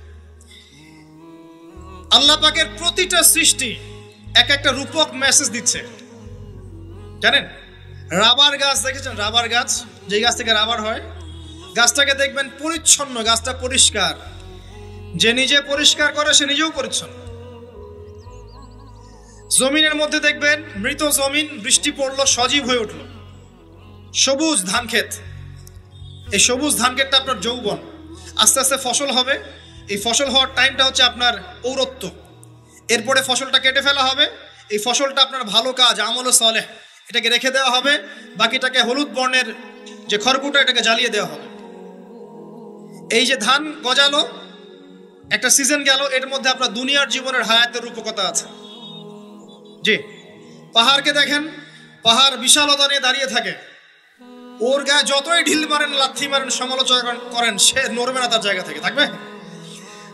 আল্লাহ পাকের প্রতিটা সৃষ্টি এক একটা রূপক মেসেজ দিচ্ছে। জানেন, রাবার গাছ দেখেছেন? রাবার গাছ, যে গাছ থেকে রাবার হয়, গাছটাকে দেখবেন পরিচ্ছন্ন, গাছটা পরিষ্কার। যে নিজে পরিষ্কার করে সে নিজেও পরিচ্ছন্ন। জমিনের মধ্যে দেখবেন মৃত জমিন, বৃষ্টি পড়লো, সজীব হয়ে উঠলো, সবুজ ধান ক্ষেত। এই সবুজ ধান ক্ষেতটা আপনার যৌবন, আস্তে আস্তে ফসল হবে। এই ফসল হওয়ার টাইমটা হচ্ছে আপনার পৌরত্ব। এরপরে ফসলটা কেটে ফেলা হবে। এই ফসলটা আপনার ভালো কাজ, আমল সালেহ, এটাকে রেখে দেওয়া হবে। বাকিটাকে হলুদ বর্ণের যে খড়কুটো, এটাকে জ্বালিয়ে দেওয়া হবে। এই যে ধান গজালো, একটা সিজন গেল, এর মধ্যে আপনার দুনিয়ার জীবনের হায়াতের রূপকতা আছে। জি, পাহাড়কে দেখেন, পাহাড় বিশালতা নিয়ে দাঁড়িয়ে থাকে। ওর গায়ে যতই ঢিল মারেন, লাথি মারেন, সমালোচনা করেন, সে নড়বে না তার জায়গা থেকে। থাকবে,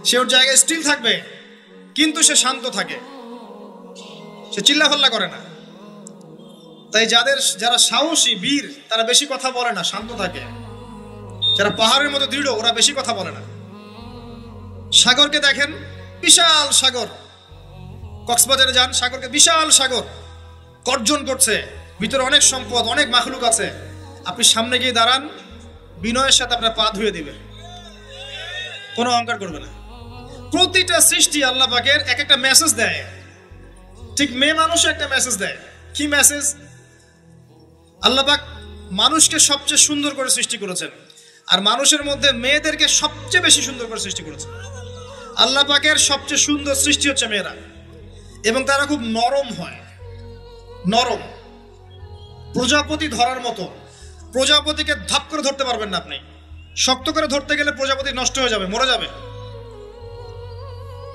সে ওর জায়গায় স্টিল থাকবে, কিন্তু সে শান্ত থাকে, সে চিল্লাফাল্লা করে না। তাই যারা সাহসী, বীর, তারা বেশি কথা বলে না, শান্ত থাকে। যারা পাহাড়ের মতো দৃঢ়, ওরা বেশি কথা বলে না। সাগরকে দেখেন, বিশাল সাগর। কক্সবাজারে যান, সাগরকে বিশাল সাগর গর্জন করছে, ভিতরে অনেক সম্পদ, অনেক মাখলুক আছে। আপনি সামনে গিয়ে দাঁড়ান, বিনয়ের সাথে আপনার পা ধুয়ে দিবে, কোনো অহংকার করবে না। প্রতিটা সৃষ্টি আল্লাহ পাকের এক একটা মেসেজ দেয়। ঠিক মেয়ে মানুষও একটা মেসেজ দেয়। কি মেসেজ? আল্লাহ পাক মানুষকে সবচেয়ে সুন্দর করে সৃষ্টি করেছেন, আর মানুষের মধ্যে মেয়েদেরকে সবচেয়ে বেশি সুন্দর করে সৃষ্টি করেছেন। আল্লাহ পাকের সবচেয়ে সুন্দর সৃষ্টি হচ্ছে মেয়েরা, এবং তারা খুব নরম হয়, নরম, প্রজাপতি ধরার মতো। প্রজাপতিকে ধাপ করে ধরতে পারবেন না আপনি। শক্ত করে ধরতে গেলে প্রজাপতি নষ্ট হয়ে যাবে, মরে যাবে।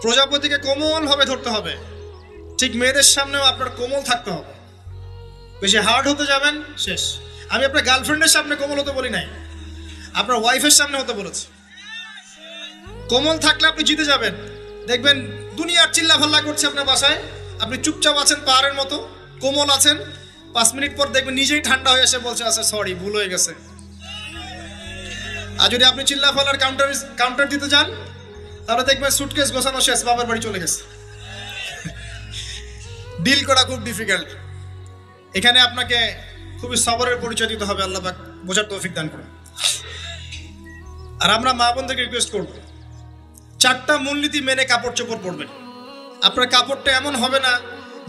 প্রজাপতিকে কোমল ভাবে ধরতে হবে। ঠিক মেয়েদের সামনেও আপনার কোমল থাকতে হবে। বেশি হার্ড হতে যাবেন, শেষ। আমি আপনার গার্লফ্রেন্ডের সামনে কোমল হতে বলি নাই, আপনার ওয়াইফের সামনে হতে বলেছি। কোমল থাকলে আপনি জিতে যাবেন। দেখবেন দুনিয়ার চিল্লা ফাল্লা করছে আপনার বাসায়, আপনি চুপচাপ আছেন পাহাড়ের মতো, কোমল আছেন। 5 মিনিট পর দেখবেন নিজেই ঠান্ডা হয়ে এসে বলছে আচ্ছা সরি, ভুল হয়ে গেছে। আর যদি আপনি চিল্লা ফাল্লার কাউন্টার দিতে যান, তাহলে দেখবেন সুটকেস গোছানো শেষ, বাবার বাড়ি চলে গেছে। ডিল করা খুব ডিফিকাল্ট। এখানে আপনাকে খুবই সবরের পরিচয় দিতে হবে। আল্লাহ পাক বোঝার তৌফিক দান করুন। আর আমরা মা বোনদেরকে রিকোয়েস্ট করব, 4টা মূলনীতি মেনে কাপড় চোপড় পরবেন। আপনার কাপড়টা এমন হবে না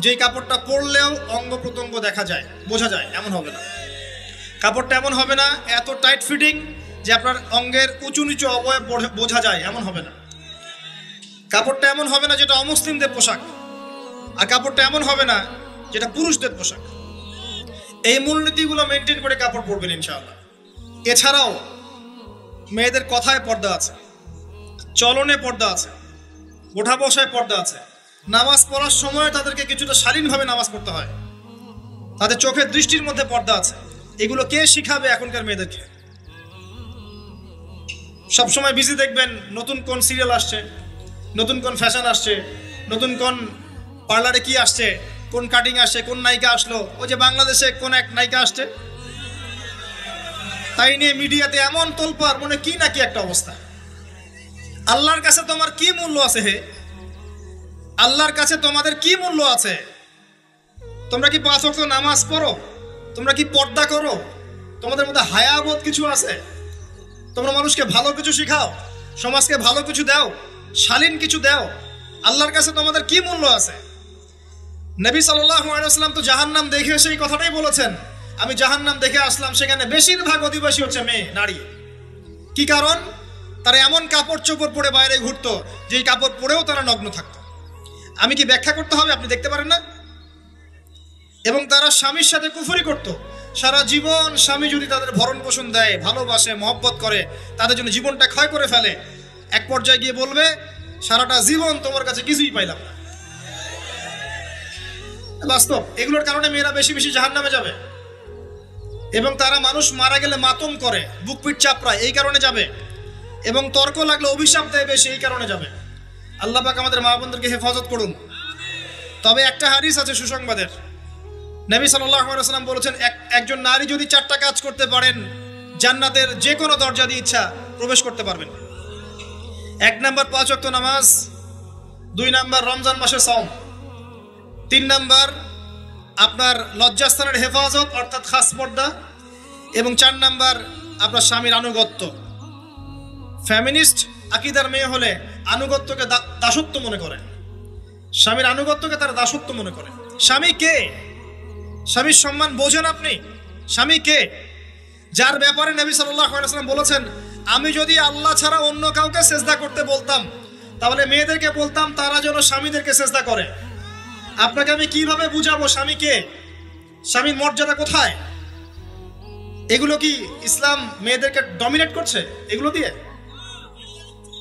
যে কাপড়টা পরলেও অঙ্গ প্রত্যঙ্গ দেখা যায়, বোঝা যায়, এমন হবে না। কাপড়টা এমন হবে না এত টাইট ফিটিং যে আপনার অঙ্গের উঁচু নিচু অবয়ব বোঝা যায়, এমন হবে না। কাপড়টা এমন হবে না যেটা অমুসলিমদের পোশাক, আর কাপড়টা এমন হবে না যেটা পুরুষদের পোশাক। এই মূলনীতিগুলো মেনটেন করে কাপড় পরবেন ইনশাআল্লাহ। এছাড়াও মেয়েদের কথায় পর্দা আছে, চলনে পর্দা আছে, ওঠা বসায় পর্দা আছে। নামাজ পড়ার সময় তাদেরকে কিছুটা শালীনভাবে নামাজ পড়তে হয়। তাদের চোখের দৃষ্টির মধ্যে পর্দা আছে। এগুলো কে শিখাবে এখনকার মেয়েদেরকে? সবসময় বিজি দেখবেন নতুন কোন সিরিয়াল আসছে, নতুন কোন ফ্যাশন আসছে, নতুন কোন পার্লারে কি আসছে, কোন কাটিং আসছে, কোন নায়িকা আসলো। ওই যে বাংলাদেশে কোন এক নায়িকা আসছে, তাই নিয়ে মিডিয়াতে এমন তোলপাড়, মনে কি নাকি একটা অবস্থা। আল্লাহর কাছে তোমার কি মূল্য আছে হে? আল্লাহর কাছে তোমাদের কি মূল্য আছে? তোমরা কি 5 ওয়াক্ত নামাজ পড়ো? তোমরা কি পর্দা করো? তোমাদের মধ্যে হায়াবোধ কিছু আছে? তোমরা মানুষকে ভালো কিছু শিখাও, সমাজকে ভালো কিছু দাও, শালীন কিছু দাও। আল্লাহর কাছে তোমাদের কি মূল্য আছে? নবী সাল্লাল্লাহু আলাইহি ওয়াসাল্লাম তো জাহান্নাম দেখে সেই কথাটাই বলেছেন, আমি জাহান্নাম দেখে আসলাম, সেখানে বেশিরভাগ অধিবাসী হচ্ছে মেয়ে, নারী। কি কারণ? তারা এমন কাপড় চোপড় পরে বাইরে ঘুরতো যেই কাপড় পরেও তারা নগ্ন থাকতো। আমি কি ব্যাখ্যা করতে হবে? আপনি দেখতে পারেন না? এবং তারা স্বামীর সাথে কুফরি করত। সারা জীবন স্বামী যদি তাদের ভরণ পোষণ দেয়, ভালোবাসে, মহব্বত করে, তাদের জন্য জীবনটা ক্ষয় করে ফেলে, এক পর্যায়ে গিয়ে বলবে সারাটা জীবন তোমার কাছে কিছুই পাইলাম না। বাস্তব। এগুলোর কারণে মেয়েরা বেশি বেশি জাহান্নামে যাবে। এবং তারা মানুষ মারা গেলে মাতম করে, বুক পিঠ চাপড়ায়, এই কারণে যাবে। এবং তর্ক লাগলে অভিশাপ দেয় বেশি, এই কারণে যাবে। আল্লাহ পাক আমাদের মা বোনদেরকে হেফাজত করুন। তবে একটা হাদিস আছে সুসংবাদের। নবী সাল্লাল্লাহু আলাইহি ওয়াসাল্লাম বলেছেন, একজন নারী যদি 4টা কাজ করতে পারেন, জান্নাতের যে কোনো দরজা দিয়ে ইচ্ছা প্রবেশ করতে পারবেন। 1 নাম্বার 5 ওয়াক্ত নামাজ, 2 নাম্বার রমজান মাসে সওম, 3 নাম্বার আপনার লজ্জাস্থানের হেফাজত অর্থাৎ খাস পর্দা, এবং 4 নাম্বার আপনার স্বামীর আনুগত্য। ফ্যামিনিস্ট আকীদার মেয়ে হলে আনুগত্যকে দাসত্ব মনে করে, স্বামীর আনুগত্যকে তারা দাসত্ব মনে করে। স্বামী কে? স্বামীর সম্মান বোঝেন আপনি? স্বামী কে? যার ব্যাপারে নবী সাল্লাল্লাহু আলাইহি ওয়াসাল্লাম বলেছেন, আমি যদি আল্লাহ ছাড়া অন্য কাউকে সেজদা করতে বলতাম, তাহলে মেয়েদেরকে বলতাম তারা যেন স্বামীদেরকে সেজদা করে। আপনাকে আমি কিভাবে বুঝাবো স্বামী কে, স্বামীর মর্যাদা কোথায়? এগুলো কি ইসলাম মেয়েদেরকে ডমিনেট করছে এগুলো দিয়ে?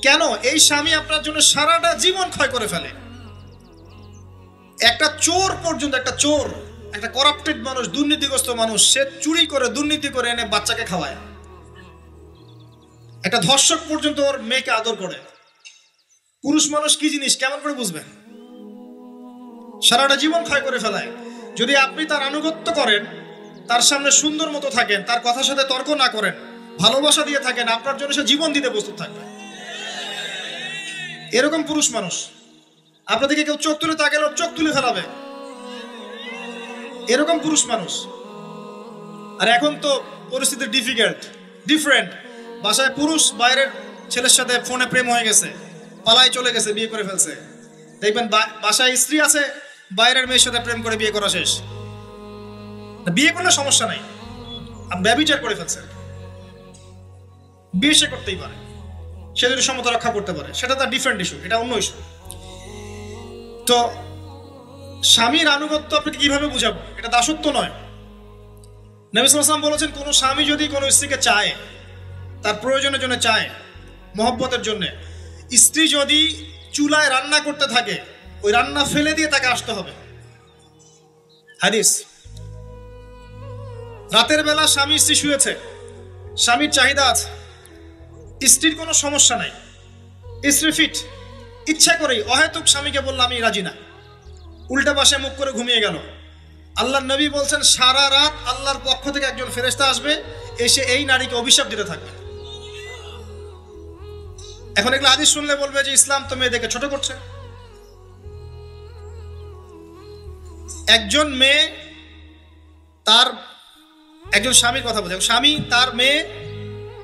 কেন? এই স্বামী আপনার জন্য সারাটা জীবন ক্ষয় করে ফেলে। একটা চোর পর্যন্ত, একটা চোর, একটা করাপ্টেড মানুষ, দুর্নীতিগ্রস্ত মানুষ, সে চুরি করে, দুর্নীতি করে এনে বাচ্চাকে খাওয়ায়। একটা ধর্ষক পর্যন্ত ওর মেয়েকে আদর করে। পুরুষ মানুষ কি জিনিস কেমন করে বুঝবেন? সারাটা জীবন ক্ষয় করে ফেলায়। যদি আপনি তার আনুগত্য করেন, তার সামনে সুন্দর মতো থাকেন, তার কথার সাথে তর্ক না করেন, ভালোবাসা দিয়ে থাকেন, আপনার জন্য সে জীবন দিতে প্রস্তুত থাকবে। এরকম পুরুষ মানুষ। আপনাদেরকে কেউ চোখ তুলে তাকালে ওর চোখ তুলে ফেলাবে, এরকম পুরুষ মানুষ। আর এখন তো পরিস্থিতি ডিফারেন্ট। বাসায় পুরুষ বাইরের ছেলের সাথে ফোনে প্রেম হয়ে গেছে, পালায় চলে গেছে, বিয়ে করে ফেলছে। দেখবেন বাসায় স্ত্রী আছে, বাইরের মেয়ের সাথে প্রেম করে বিয়ে করা শেষ। বিয়ে করলে সমস্যা নাই, ব্যভিচার করে ফেলছে। বিয়ে সে করতেই পারে, সে যদি সমতা রক্ষা করতে পারে, সেটা তার ডিফারেন্ট ইস্যু, এটা অন্য ইস্যু। তো স্বামীর আনুগত্য আপনাকে কিভাবে বুঝাবো? এটা দাসত্ব নয়। নবী সাল্লাল্লাহু আলাইহি ওয়াসাল্লাম বলেছেন, কোনো স্বামী যদি কোনো স্ত্রীকে চায়, তার প্রয়োজনের জন্য চায়, মহব্বতের জন্য, স্ত্রী যদি চুলায় রান্না করতে থাকে, ওই রান্না ফেলে দিয়ে তাকে আসতে হবে। হাদিস। রাতের বেলা স্বামী স্ত্রী শুয়েছে, স্বামীর চাহিদা আছে, স্ত্রীর কোনো সমস্যা নাই, স্ত্রী ফিট, ইচ্ছা করেই অহেতুক স্বামীকে বলল আমি রাজি না, উল্টা পাশে মুখ করে ঘুমিয়ে গেল। আল্লাহর নবী বলছেন সারা রাত আল্লাহর পক্ষ থেকে একজন ফেরেশতা আসবে, এসে এই নারীকে অভিশাপ দিতে থাকবে। এখন এগুলো হাদিস শুনলে বলবে যে ইসলাম তো মেয়েদেরকে ছোট করছে। একজন মেয়ে তার, একজন স্বামীর কথা বলছে, স্বামী তার মেয়ে,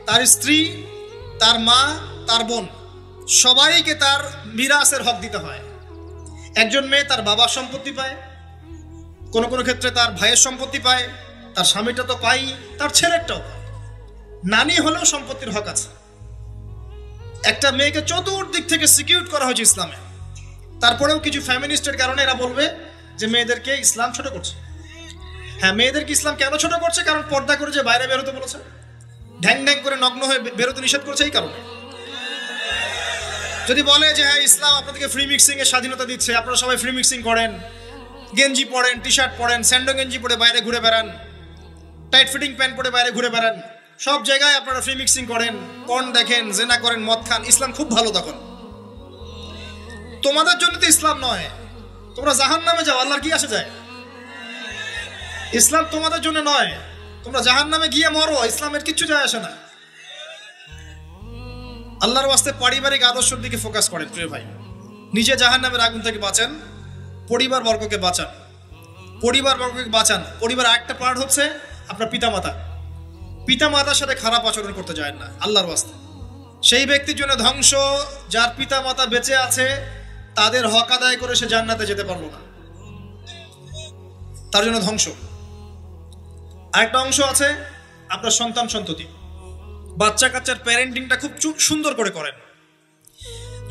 তার স্ত্রী, তার মা, তার বোন, সবাইকে তার মিরাসের হক দিতে হয়। একজন মেয়ে তার বাবার সম্পত্তি পায়, কোনো কোনো ক্ষেত্রে তার ভাইয়ের সম্পত্তি পায়, তার স্বামীটা তো পাই, তার ছেলেরটাও পায়, নানি হলেও সম্পত্তির হক আছে। একটা মেয়েকে চতুর্দিক থেকে সিকিউর করা হয়েছে ইসলামে। তারপরেও কিছু ফ্যামিনিস্টের কারণে এরা বলবে যে মেয়েদেরকে ইসলাম ছোট করছে। হ্যাঁ, মেয়েদেরকে ইসলাম কেন ছোট করছে? কারণ পর্দা করে যে বাইরে বেরোতে বলেছে, ঢ্যাং ঢ্যাং করে নগ্ন হয়ে বেরোতে নিষেধ করেছে, এই কারণে। যদি বলে যে হ্যাঁ ইসলাম আপনাদেরকে ফ্রি মিক্সিং এর স্বাধীনতা দিচ্ছে, আপনারা সবাই ফ্রি মিক্সিং করেন, গেঞ্জি পরেন, টি শার্ট পরেন, স্যান্ডো গেঞ্জি পরে বাইরে ঘুরে বেড়ান, টাইট ফিটিং প্যান্ট পরে বাইরে ঘুরে বেড়ান, সব জায়গায় আপনারা ফ্রি মিক্সিং করেন, পর্ন দেখেন, জেনা করেন, মদ খান, ইসলাম খুব ভালো। তখন তোমাদের জন্য তো ইসলাম নয়, তোমরা জাহান্নামে যাও, আল্লাহর কি আসে যায়? ইসলাম তোমাদের জন্য নয়, তোমরা জাহান্নামে গিয়ে মরো, ইসলামের কিচ্ছু যায় আসে না। আল্লাহর ওয়াস্তে পারিবারিক আদর্শের দিকে ফোকাস করেন প্রিয় ভাই। নিজে জাহান্নামের আগুন থেকে বাঁচান, পরিবার বর্গকে বাঁচান, পরিবার বর্গকে বাঁচান। পরিবার একটা পার্ট হচ্ছে আপনার পিতামাতা। পিতামাতার সাথে খারাপ আচরণ করতে যায় না আল্লাহর ওয়াস্তে। সেই ব্যক্তির জন্য ধ্বংস যার পিতামাতা বেঁচে আছে, তাদের হক আদায় করে সে জান্নাতে যেতে পারলো না, তার জন্য ধ্বংস। আরেকটা অংশ আছে আপনার সন্তান সন্ততি। বাচ্চা কাচ্চার প্যারেন্টিংটা খুব সুন্দর করে করেন।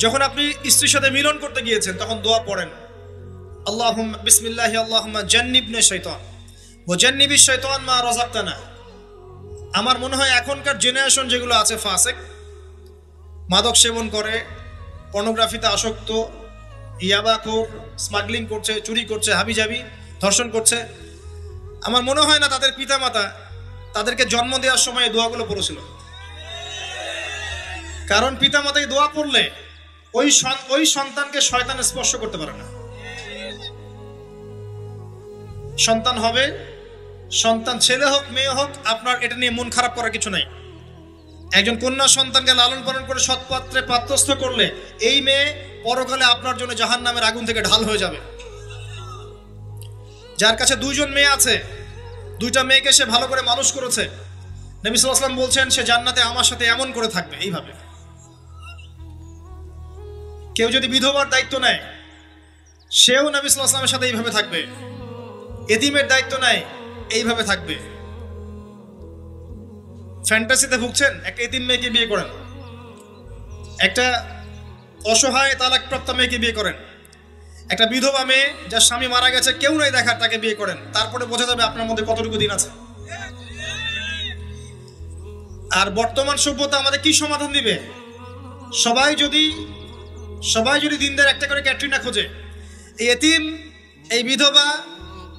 যখন আপনি স্ত্রীর সাথে মিলন করতে গিয়েছেন তখন দোয়া পড়েন, আল্লাহুম্মা বিসমিল্লাহি আল্লাহুম্মা জান্নিবনা শাইতান ওয়া জান্নিবিশ শাইতান মা রাযাকতানা। আমার মনে হয় এখনকার জেনারেশন যেগুলো আছে ফাসেক, মাদক সেবন করে, পর্নোগ্রাফিতে আসক্ত, ইয়াবাখোর, স্মাগলিং করছে, চুরি করছে, হাবিজাবি, ধর্ষণ করছে, আমার মনে হয় না তাদের পিতামাতা তাদেরকে জন্ম দেওয়ার সময় এই দোয়াগুলো পড়েছিল। কারণ পিতামাতাকে দোয়া পড়লে ওই সন্তানকে শয়তান স্পর্শ করতে পারে না। সন্তান হবে, সন্তান ছেলে হোক মেয়ে হোক, আপনার এটা নিয়ে মন খারাপ করার কিছু নাই। একজন কন্যা সন্তানকে লালন পালন করে সৎপাত্রে পাত্রস্থ করলে এই মেয়ে পরকালে আপনার জন্য জাহান্নামের আগুন থেকে ঢাল হয়ে যাবে। যার কাছে দুইজন মেয়ে আছে, দুইটা মেয়েকে সে ভালো করে মানুষ করেছে, নবী সাল্লাল্লাহু আলাইহি ওয়াসাল্লাম বলছেন সে জান্নাতে আমার সাথে এমন করে থাকবে। এইভাবে কেউ যদি বিধবার দায়িত্ব নেয়, সেও নবী সাল্লাল্লাহু আলাইহি ওয়াসাল্লামের সাথে এইভাবে থাকবে। এতিমের দায়িত্ব নেয়, এইভাবে থাকবে। ফ্যান্টাসিতে ভুগছেন, একটা এতিম মেয়েকে বিয়ে করেন, একটা অসহায় তালাকপ্রাপ্ত মেয়েকে বিয়ে করেন, একটা বিধবা মেয়ে যার স্বামী মারা গেছে, কেউ নাই দেখার, তাকে বিয়ে করেন, তারপরে বোঝা যাবে আপনার মধ্যে কতটুকু দিন আছে। আর বর্তমান সভ্যতা আমাদের কি সমাধান দিবে? সবাই যদি দিনদার একটা করে ক্যাটরিনা খোঁজে, এই এতিম, এই বিধবা,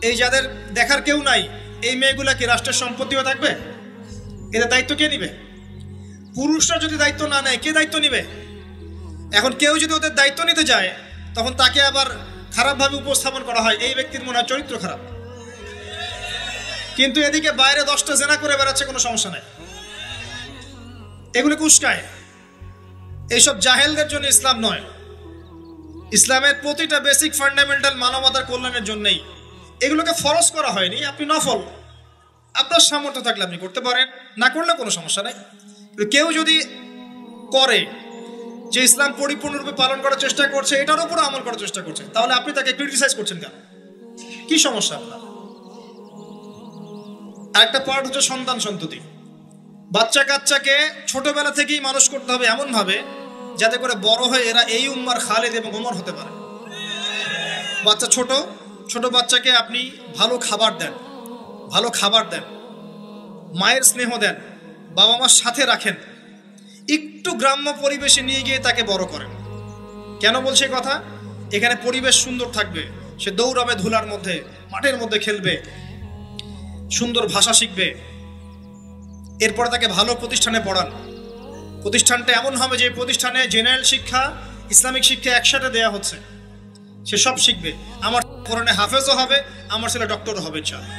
এই যাদের দেখার কেউ নাই, এই মেয়েগুলা কি রাষ্ট্রের সম্পত্তি হয়ে থাকবে? এদের দায়িত্ব কে নিবে? পুরুষরা যদি দায়িত্ব না নেয়, কে দায়িত্ব নিবে? এখন কেউ যদি ওদের দায়িত্ব নিতে যায়, তখন তাকে আবার খারাপভাবে উপস্থাপন করা হয়, এই ব্যক্তির মনে হয় চরিত্র খারাপ। কিন্তু এদিকে বাইরে 10টা জেনা করে বেড়াচ্ছে, কোনো সমস্যা নাই। এগুলো উস্কায়। এইসব জাহেলদের জন্য ইসলাম নয়। ইসলামের প্রতিটা বেসিক ফান্ডামেন্টাল মানবতার কল্যাণের জন্যই। এগুলোকে ফরজ করা হয়নি, আপনি নফল, আপনার সামর্থ্য থাকলে আপনি করতে পারেন, না করলে কোনো সমস্যা নাই। কেউ যদি করে যে ইসলাম পরিপূর্ণরূপে পালন করার চেষ্টা করছে, এটার উপরে আমল করার চেষ্টা করছে, তাহলে আপনি তাকে ক্রিটিসাইজ করছেন কেন? কি সমস্যা আপনার? আরেকটা পার্ট হচ্ছে সন্তান সন্ততি। বাচ্চা কাচ্চাকে ছোটবেলা থেকেই মানুষ করতে হবে এমন ভাবে যাতে করে বড় হয়ে এরা এই উম্মার খালিদ এবং ওমর হতে পারে। বাচ্চা ছোট বাচ্চাকে আপনি ভালো খাবার দেন, মায়ের স্নেহ দেন, বাবা মার সাথে রাখেন, একটু গ্রাম্য পরিবেশে নিয়ে গিয়ে তাকে বড় করেন। কেন বলছে কথা? এখানে পরিবেশ সুন্দর থাকবে, সে দৌড়াবে ধুলার মধ্যে, মাঠের মধ্যে খেলবে, সুন্দর ভাষা শিখবে। এরপরে তাকে ভালো প্রতিষ্ঠানে পড়ান। প্রতিষ্ঠানটা এমন হবে যে প্রতিষ্ঠানে জেনারেল শিক্ষা, ইসলামিক শিক্ষা একসাথে দেয়া হচ্ছে, সে সব শিখবে। আমার কোরআনে হাফেজও হবে, আমার ছেলে ডক্টরও হবে ইনশাআল্লাহ।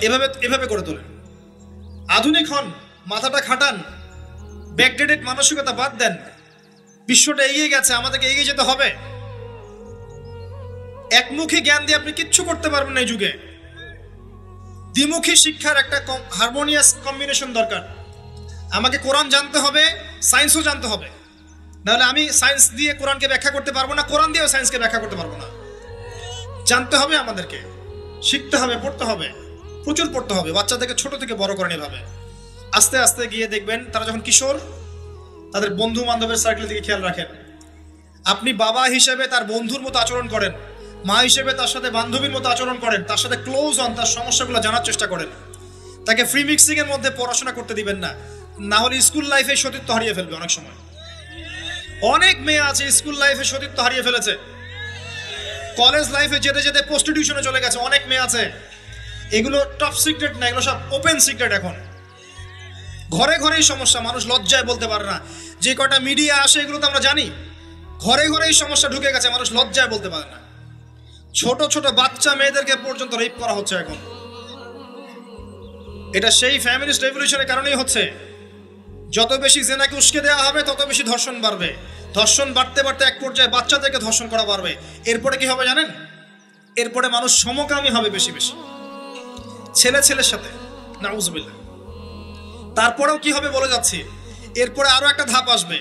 এভাবে এভাবে করে তোলেন। আধুনিক হন, মাথাটা খাটান, ব্যাকডেটেড মানসিকতা বাদ দেন। বিশ্বটা এগিয়ে গেছে, আমাদেরকে এগিয়ে যেতে হবে। একমুখী জ্ঞান দিয়ে আপনি কিচ্ছু করতে পারবেন না এই যুগে। দ্বিমুখী শিক্ষার একটা হারমোনিয়াস কম্বিনেশন দরকার। আমাকে কোরআন জানতে হবে, সায়েন্সও জানতে হবে, নাহলে আমি সায়েন্স দিয়ে কোরআনকে ব্যাখ্যা করতে পারবো না, কোরআন দিয়েও সায়েন্সকে ব্যাখ্যা করতে পারবো না। জানতে হবে, আমাদেরকে শিখতে হবে, পড়তে হবে, প্রচুর পড়তে হবে। বাচ্চাদেরকে ছোট থেকে বড় করেন এভাবে। আস্তে আস্তে গিয়ে দেখবেন তারা যখন কিশোর, তাদের বন্ধু বান্ধবের সার্কেলের দিকে খেয়াল রাখেন। আপনি বাবা হিসেবে তার বন্ধুর মতো আচরণ করেন, মা হিসেবে তার সাথে বান্ধবীর মতো আচরণ করেন, তার সাথে ক্লোজ হন, তার সমস্যাগুলো জানার চেষ্টা করেন। তাকে ফ্রি মিক্সিং এর মধ্যে পড়াশোনা করতে দিবেন না, না হলে স্কুল লাইফে সতীত্ব হারিয়ে ফেলবে। অনেক সময় অনেক মেয়ে আছে স্কুল লাইফে সতীত্ব হারিয়ে ফেলেছে, কলেজ লাইফে যেতে যেতে প্রস্টিটিউশনে চলে গেছে। অনেক মেয়ে আছে, এগুলো টপ সিক্রেট না, এগুলো সব ওপেন সিক্রেট। এখন ঘরে ঘরেই সমস্যা, মানুষ লজ্জায় বলতে পারে না। যে কটা মিডিয়া আসে এগুলো তো আমরা জানি, ঘরে ঘরেই সমস্যা ঢুকে গেছে, মানুষ লজ্জায় বলতে পারে না। ছোট ছোট বাচ্চা মেয়েদেরকে পর্যন্ত রেপ করা হচ্ছে এখন। এটা সেই ফ্যামিলিস্ট রেভলিউশনের কারণেই হচ্ছে। যত বেশি জেনাকে উস্কে দেওয়া হবে তত বেশি ধর্ষণ বাড়বে। ধর্ষণ বাড়তে বাড়তে এক পর্যায়ে বাচ্চাদেরকে ধর্ষণ করা বাড়বে। এরপরে কি হবে জানেন? এরপরে মানুষ সমকামী হবে বেশি বেশি, ছেলে ছেলের সাথে, নাউজুবিল্লাহ। তারপরেও কি হবে বলে যাচ্ছি, এরপরে আরো একটা ধাপ আসবে,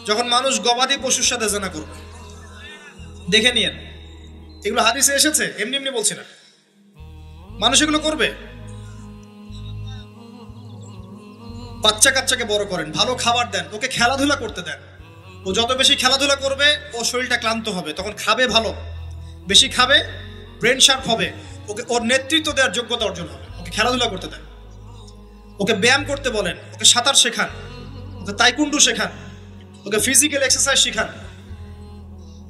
যখন মানুষ গবাদি পশুর সাথে জেনা করবে। দেখে নিয়েন, এগুলো হাদিসে এসেছে, এমনি এমনি বলছি না। মানুষ এগুলো করবে। বাচ্চা কাচ্চাকে বড় করেন, ভালো খাবার দেন, ওকে খেলাধুলা করতে দেন। ও যত বেশি খেলাধুলা করবে ও শরীরটা ক্লান্ত হবে, তখন খাবে ভালো, বেশি খাবে, ব্রেন শার্প হবে, ওকে ওর নেতৃত্ব দেওয়ার যোগ্যতা অর্জন হবে। ওকে খেলাধুলা করতে দেন, ওকে ব্যায়াম করতে বলেন, ওকে সাঁতার শেখান, ওকে তাইকুন্ডু শেখান, ওকে ফিজিক্যাল এক্সারসাইজ শেখান।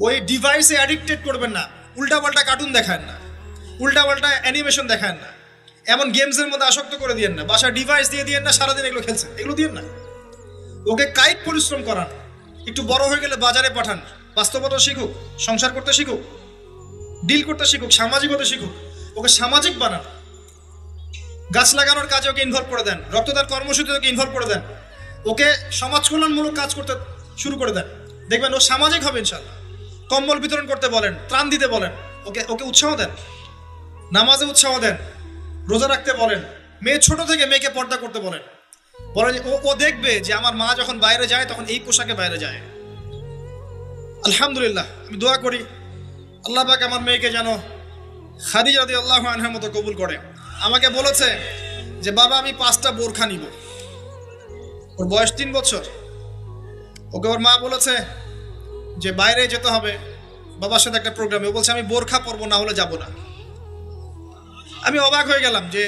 ওই ডিভাইসে অ্যাডিক্টেড করবেন না, উল্টাপাল্টা কার্টুন দেখান না, উল্টাপাল্টা অ্যানিমেশন দেখান না, এমন গেমসের মধ্যে আসক্ত করে দিয়েন না, বাসায় ডিভাইস দিয়ে দিয়েন না, সারাদিন এগুলো খেলছে, এগুলো দিয়েন না। ওকে কায়িক পরিশ্রম করান, একটু বড় হয়ে গেলে বাজারে পাঠান, বাস্তবতা শিখুক, সংসার করতে শিখুক, ডিল করতে শিখুক, সামাজিকতা শিখুক। ওকে সামাজিক বানান, গাছ লাগানোর কাজে ওকে ইনভলভ করে দেন, রক্তদান কর্মসূচিতে ওকে ইনভলভ করে দেন, ওকে সমাজ কল্যাণমূলক কাজ করতে শুরু করে দেন। দেখবেন ও সামাজিক হবে ইনশাল্লাহ। কম্বল বিতরণ করতে বলেন, ত্রাণ দিতে বলেন, ওকে ওকে উৎসাহ দেন, নামাজে উৎসাহ দেন, রোজা রাখতে বলেন। মেয়ে ছোট থেকে মেয়েকে পর্দা করতে বলেন, বলেন ও দেখবে যে আমার মা যখন বাইরে যায় তখন এই পোশাকে বাইরে যায়। আলহামদুলিল্লাহ, আমি দোয়া করি আল্লাহ পাক আমার মেয়েকে যেন খাদিজা রাদিয়াল্লাহু আনহার মতো কবুল করে। আমাকে বলেছে যে বাবা আমি 5টা বোরখা নিব। ওর বয়স 3 বছর। ওকে ওর মা বলেছে যে বাইরে যেতে হবে বাবার সাথে একটা প্রোগ্রামে। ও বলছে আমি বোরখা পরবো, না হলে যাব না। আমি অবাক হয়ে গেলাম যে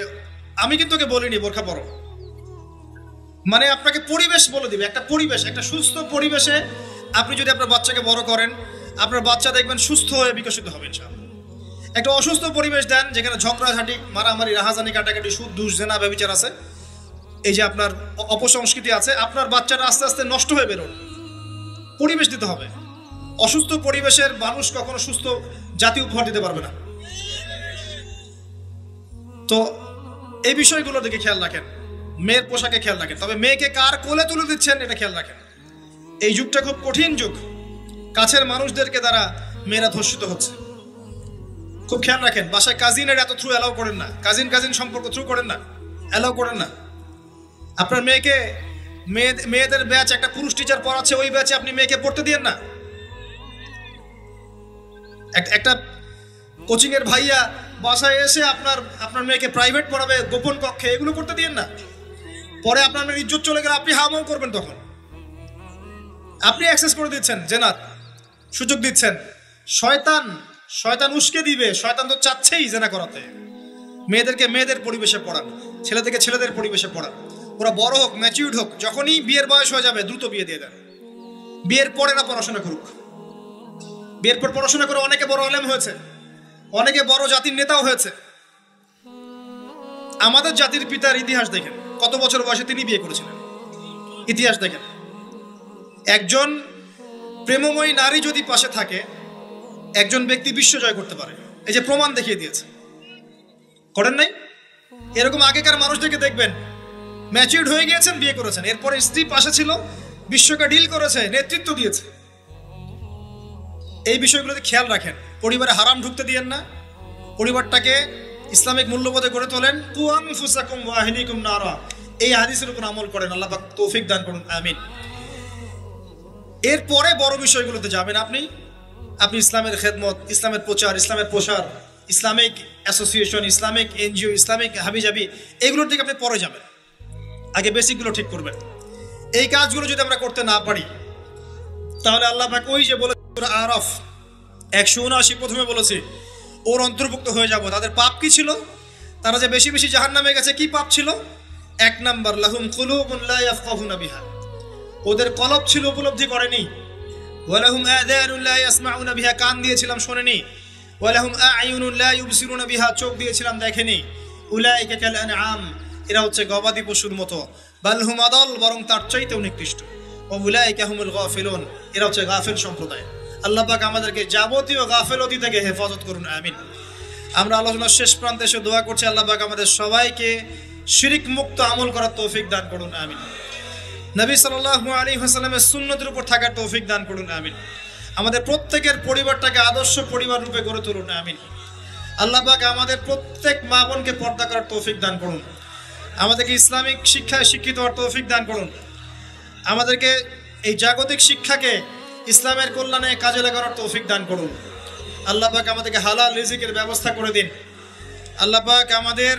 আমি কিন্তু ওকে বলিনি বোরখা পরো। মানে আপনাকে পরিবেশ বলে দিবে, একটা পরিবেশ, একটা সুস্থ পরিবেশে আপনি যদি আপনার বাচ্চাকে বড় করেন, আপনার বাচ্চা দেখবেন সুস্থ হয়ে বিকশিত হবে ইনশাআল্লাহ। একটা অসুস্থ পরিবেশ দেন যেখানে ঝগড়াঝাটি, মারামারি, রাহাজানি, কাটাকাটি, সুদ, দুষ, জেনা, ব্যভিচার আছে, এই যে আপনার অপসংস্কৃতি আছে, আপনার বাচ্চাটা আস্তে আস্তে নষ্ট হয়ে বেরোন। পরিবেশ দিতে হবে। অসুস্থ পরিবেশের মানুষ কখনো সুস্থ জাতি উপহার দিতে পারবে না। তো এই বিষয়গুলোর দিকে খেয়াল রাখেন, মেয়ের পোশাকে খেয়াল রাখেন, তবে মেয়েকে কার কোলে তুলে দিচ্ছেন এটা খেয়াল রাখেন। এই যুগটা খুব কঠিন যুগ, কাছের মানুষদেরকে দ্বারা মেয়েরা ধর্ষিত হচ্ছে, খুব খেয়াল রাখেন। বাসায় কাজিনের এত থ্রু অ্যালাউ করেন না, কাজিন সম্পর্ক থ্রু করেন না, অ্যালাউ করেন না। আপনার মেয়েকে মেয়েদের ব্যাচ একটা পুরুষ টিচার পড়াচ্ছে, ওই ব্যাচে আপনি মেয়েকে পড়তে দিয়েন না। একটা কোচিং এর ভাইয়া বাসায় এসে আপনার মেয়েকে প্রাইভেট পড়াবে গোপন কক্ষে, এগুলো করতে দিয়েন না। পরে আপনার মেয়ের ইজ্জত চলে গেলে আপনি হামাও করবেন, তখন আপনি অ্যাক্সেস করে দিচ্ছেন, জেনার সুযোগ দিচ্ছেন। শয়তান উস্কে দিবে, শয়তান তো চাচ্ছেই জেনা করাতে। মেয়েদেরকে মেয়েদের পরিবেশে পড়ান, ছেলে থেকে ছেলেদের পরিবেশে পড়া। ওরা বড় হোক, ম্যাচিউরড হোক, যখনই বিয়ের বয়স হয়ে যাবে দ্রুত বিয়ে দিয়ে দেন। বিয়ের পরে না পড়াশোনা করুক। বিয়ের পর পড়াশোনা করে অনেকে বড় আলেম হয়েছে, অনেকে বড় জাতির নেতাও হয়েছে। আমাদের জাতির পিতার ইতিহাস দেখেন, কত বছর বয়সে তিনি বিয়ে করেছিলেন। ইতিহাস দেখেন, একজন প্রেমময়ী নারী যদি পাশে থাকে, একজন ব্যক্তি বিশ্ব জয় করতে পারে। এই যে প্রমাণ দেখিয়ে দিয়েছে, করেন নাই? এরকম আগেকার মানুষদেরকে দেখবেন, ম্যাচিউরড হয়ে গিয়েছেন, বিয়ে করেছেন, এরপরে স্ত্রী পাশে ছিল, বিশ্বকে ডিল করেছে, নেতৃত্ব দিয়েছে। এই বিষয়গুলোতে খেয়াল রাখেন। পরিবারে হারাম ঢুকতে দিয়েন না। পরিবারটাকে ইসলামিক মূল্যবোধে গড়ে তোলেন। কু আনফুসাকুম ওয়া আহলিকুম নারা, এই হাদিসের উপর আমল করেন। আল্লাহ পাক তৌফিক দান করুন, আমিন। এরপরে বড় বিষয়গুলোতে যাবেন আপনি। আপনি ইসলামের খেদমত, ইসলামের প্রচার, ইসলামের প্রসার, Islamic association, Islamic NGO, Islamic হাবিজাবি, এগুলোর দিকে আপনি পরে যাবেন। আগে বেসিকগুলো ঠিক করবেন। এই কাজগুলো যদি আমরা করতে না পারি, তাহলে আল্লাহ পাক ওই যে বলে সূরা আরাফ 179 প্রথমে বলেছি, ওর অন্তর্ভুক্ত হয়ে যাব। তাদের পাপ কি ছিল? তারা যে বেশি বেশি জাহান্নামে গেছে, কি পাপ ছিল? 1 নাম্বার, লাহুম কুলুবুন লা ইয়াফকাহুনা বিহা, ওদের কলব ছিল, উপলব্ধি করেনি। ওয়ালাহুম আযানুন লা ইয়াসমাউনা বিহা, কান দিয়েছিলাম শোনেনি। ওয়ালাহুম আ'য়ুনুন লা ইউবসিরুনা বিহা, চোখ দিয়েছিলাম দেখেনি। উলাইকা কাল আনআম, এরা হচ্ছে গবাদি পশুর মতো। বাল হুম আদাল, বরং তার চাইতেও নিকৃষ্ট। ওয়া উলাইকা হুমুল গাফিলুন, এরা হচ্ছে গাফিল সম্প্রদায়। আল্লাহ পাক আমাদেরকে যাবতীয় গাফিলতি থেকে হেফাজত করুন, আমিন। আমরা আলোচনার শেষ প্রান্তে এসে দোয়া করছি, আল্লাহ পাক আমাদের সবাইকে শিরক মুক্ত আমল করার তৌফিক দান করুন, আমিন। নবী সাল্লাল্লাহু আলাইহি ওয়াসাল্লামের সুন্নতের উপর থাকার তৌফিক দান করুন, আমিন। আমাদের প্রত্যেকের পরিবারটাকে আদর্শ পরিবার রূপে গড়ে তুলুন, আমিন। আল্লাহ পাক আমাদের প্রত্যেক মা বোনকে পর্দা করার তৌফিক দান করুন। আমাদেরকে ইসলামিক শিক্ষায় শিক্ষিত হওয়ার তৌফিক দান করুন। আমাদেরকে এই জাগতিক শিক্ষাকে ইসলামের কল্যাণে কাজে লাগানোর তৌফিক দান করুন। আল্লাহ পাক আমাদেরকে হালাল রিজিকের ব্যবস্থা করে দিন। আল্লাহ পাক আমাদের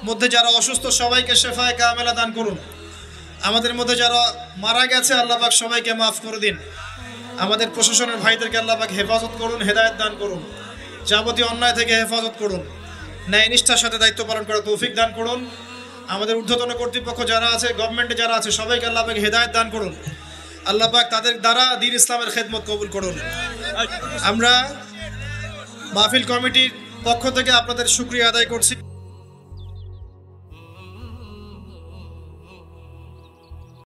মধ্যে যারা অসুস্থ সবাইকে শেফায়ে কামেলা দান করুন। আমাদের মধ্যে যারা মারা গেছে আল্লাহ পাক সবাইকে মাফ করে দিন। আমাদের প্রশাসনের ভাইদেরকে আল্লাহ পাক হেফাজত করুন, হেদায়েত দান করুন, যাবতীয় অন্যায় থেকে হেফাজত করুন, ন্যায় নিষ্ঠার সাথে দায়িত্ব পালন করার তৌফিক দান করুন। আমাদের ঊর্ধ্বতন কর্তৃপক্ষ যারা আছে, গভর্নমেন্টে যারা আছে, সবাইকে আল্লাহ পাক হেদায়েত দান করুন। আল্লাহ পাক তাদের দ্বারা দ্বীন ইসলামের খেদমত কবুল করুন। আমরা মাহফিল কমিটির পক্ষ থেকে আপনাদের শুকরিয়া আদায় করছি।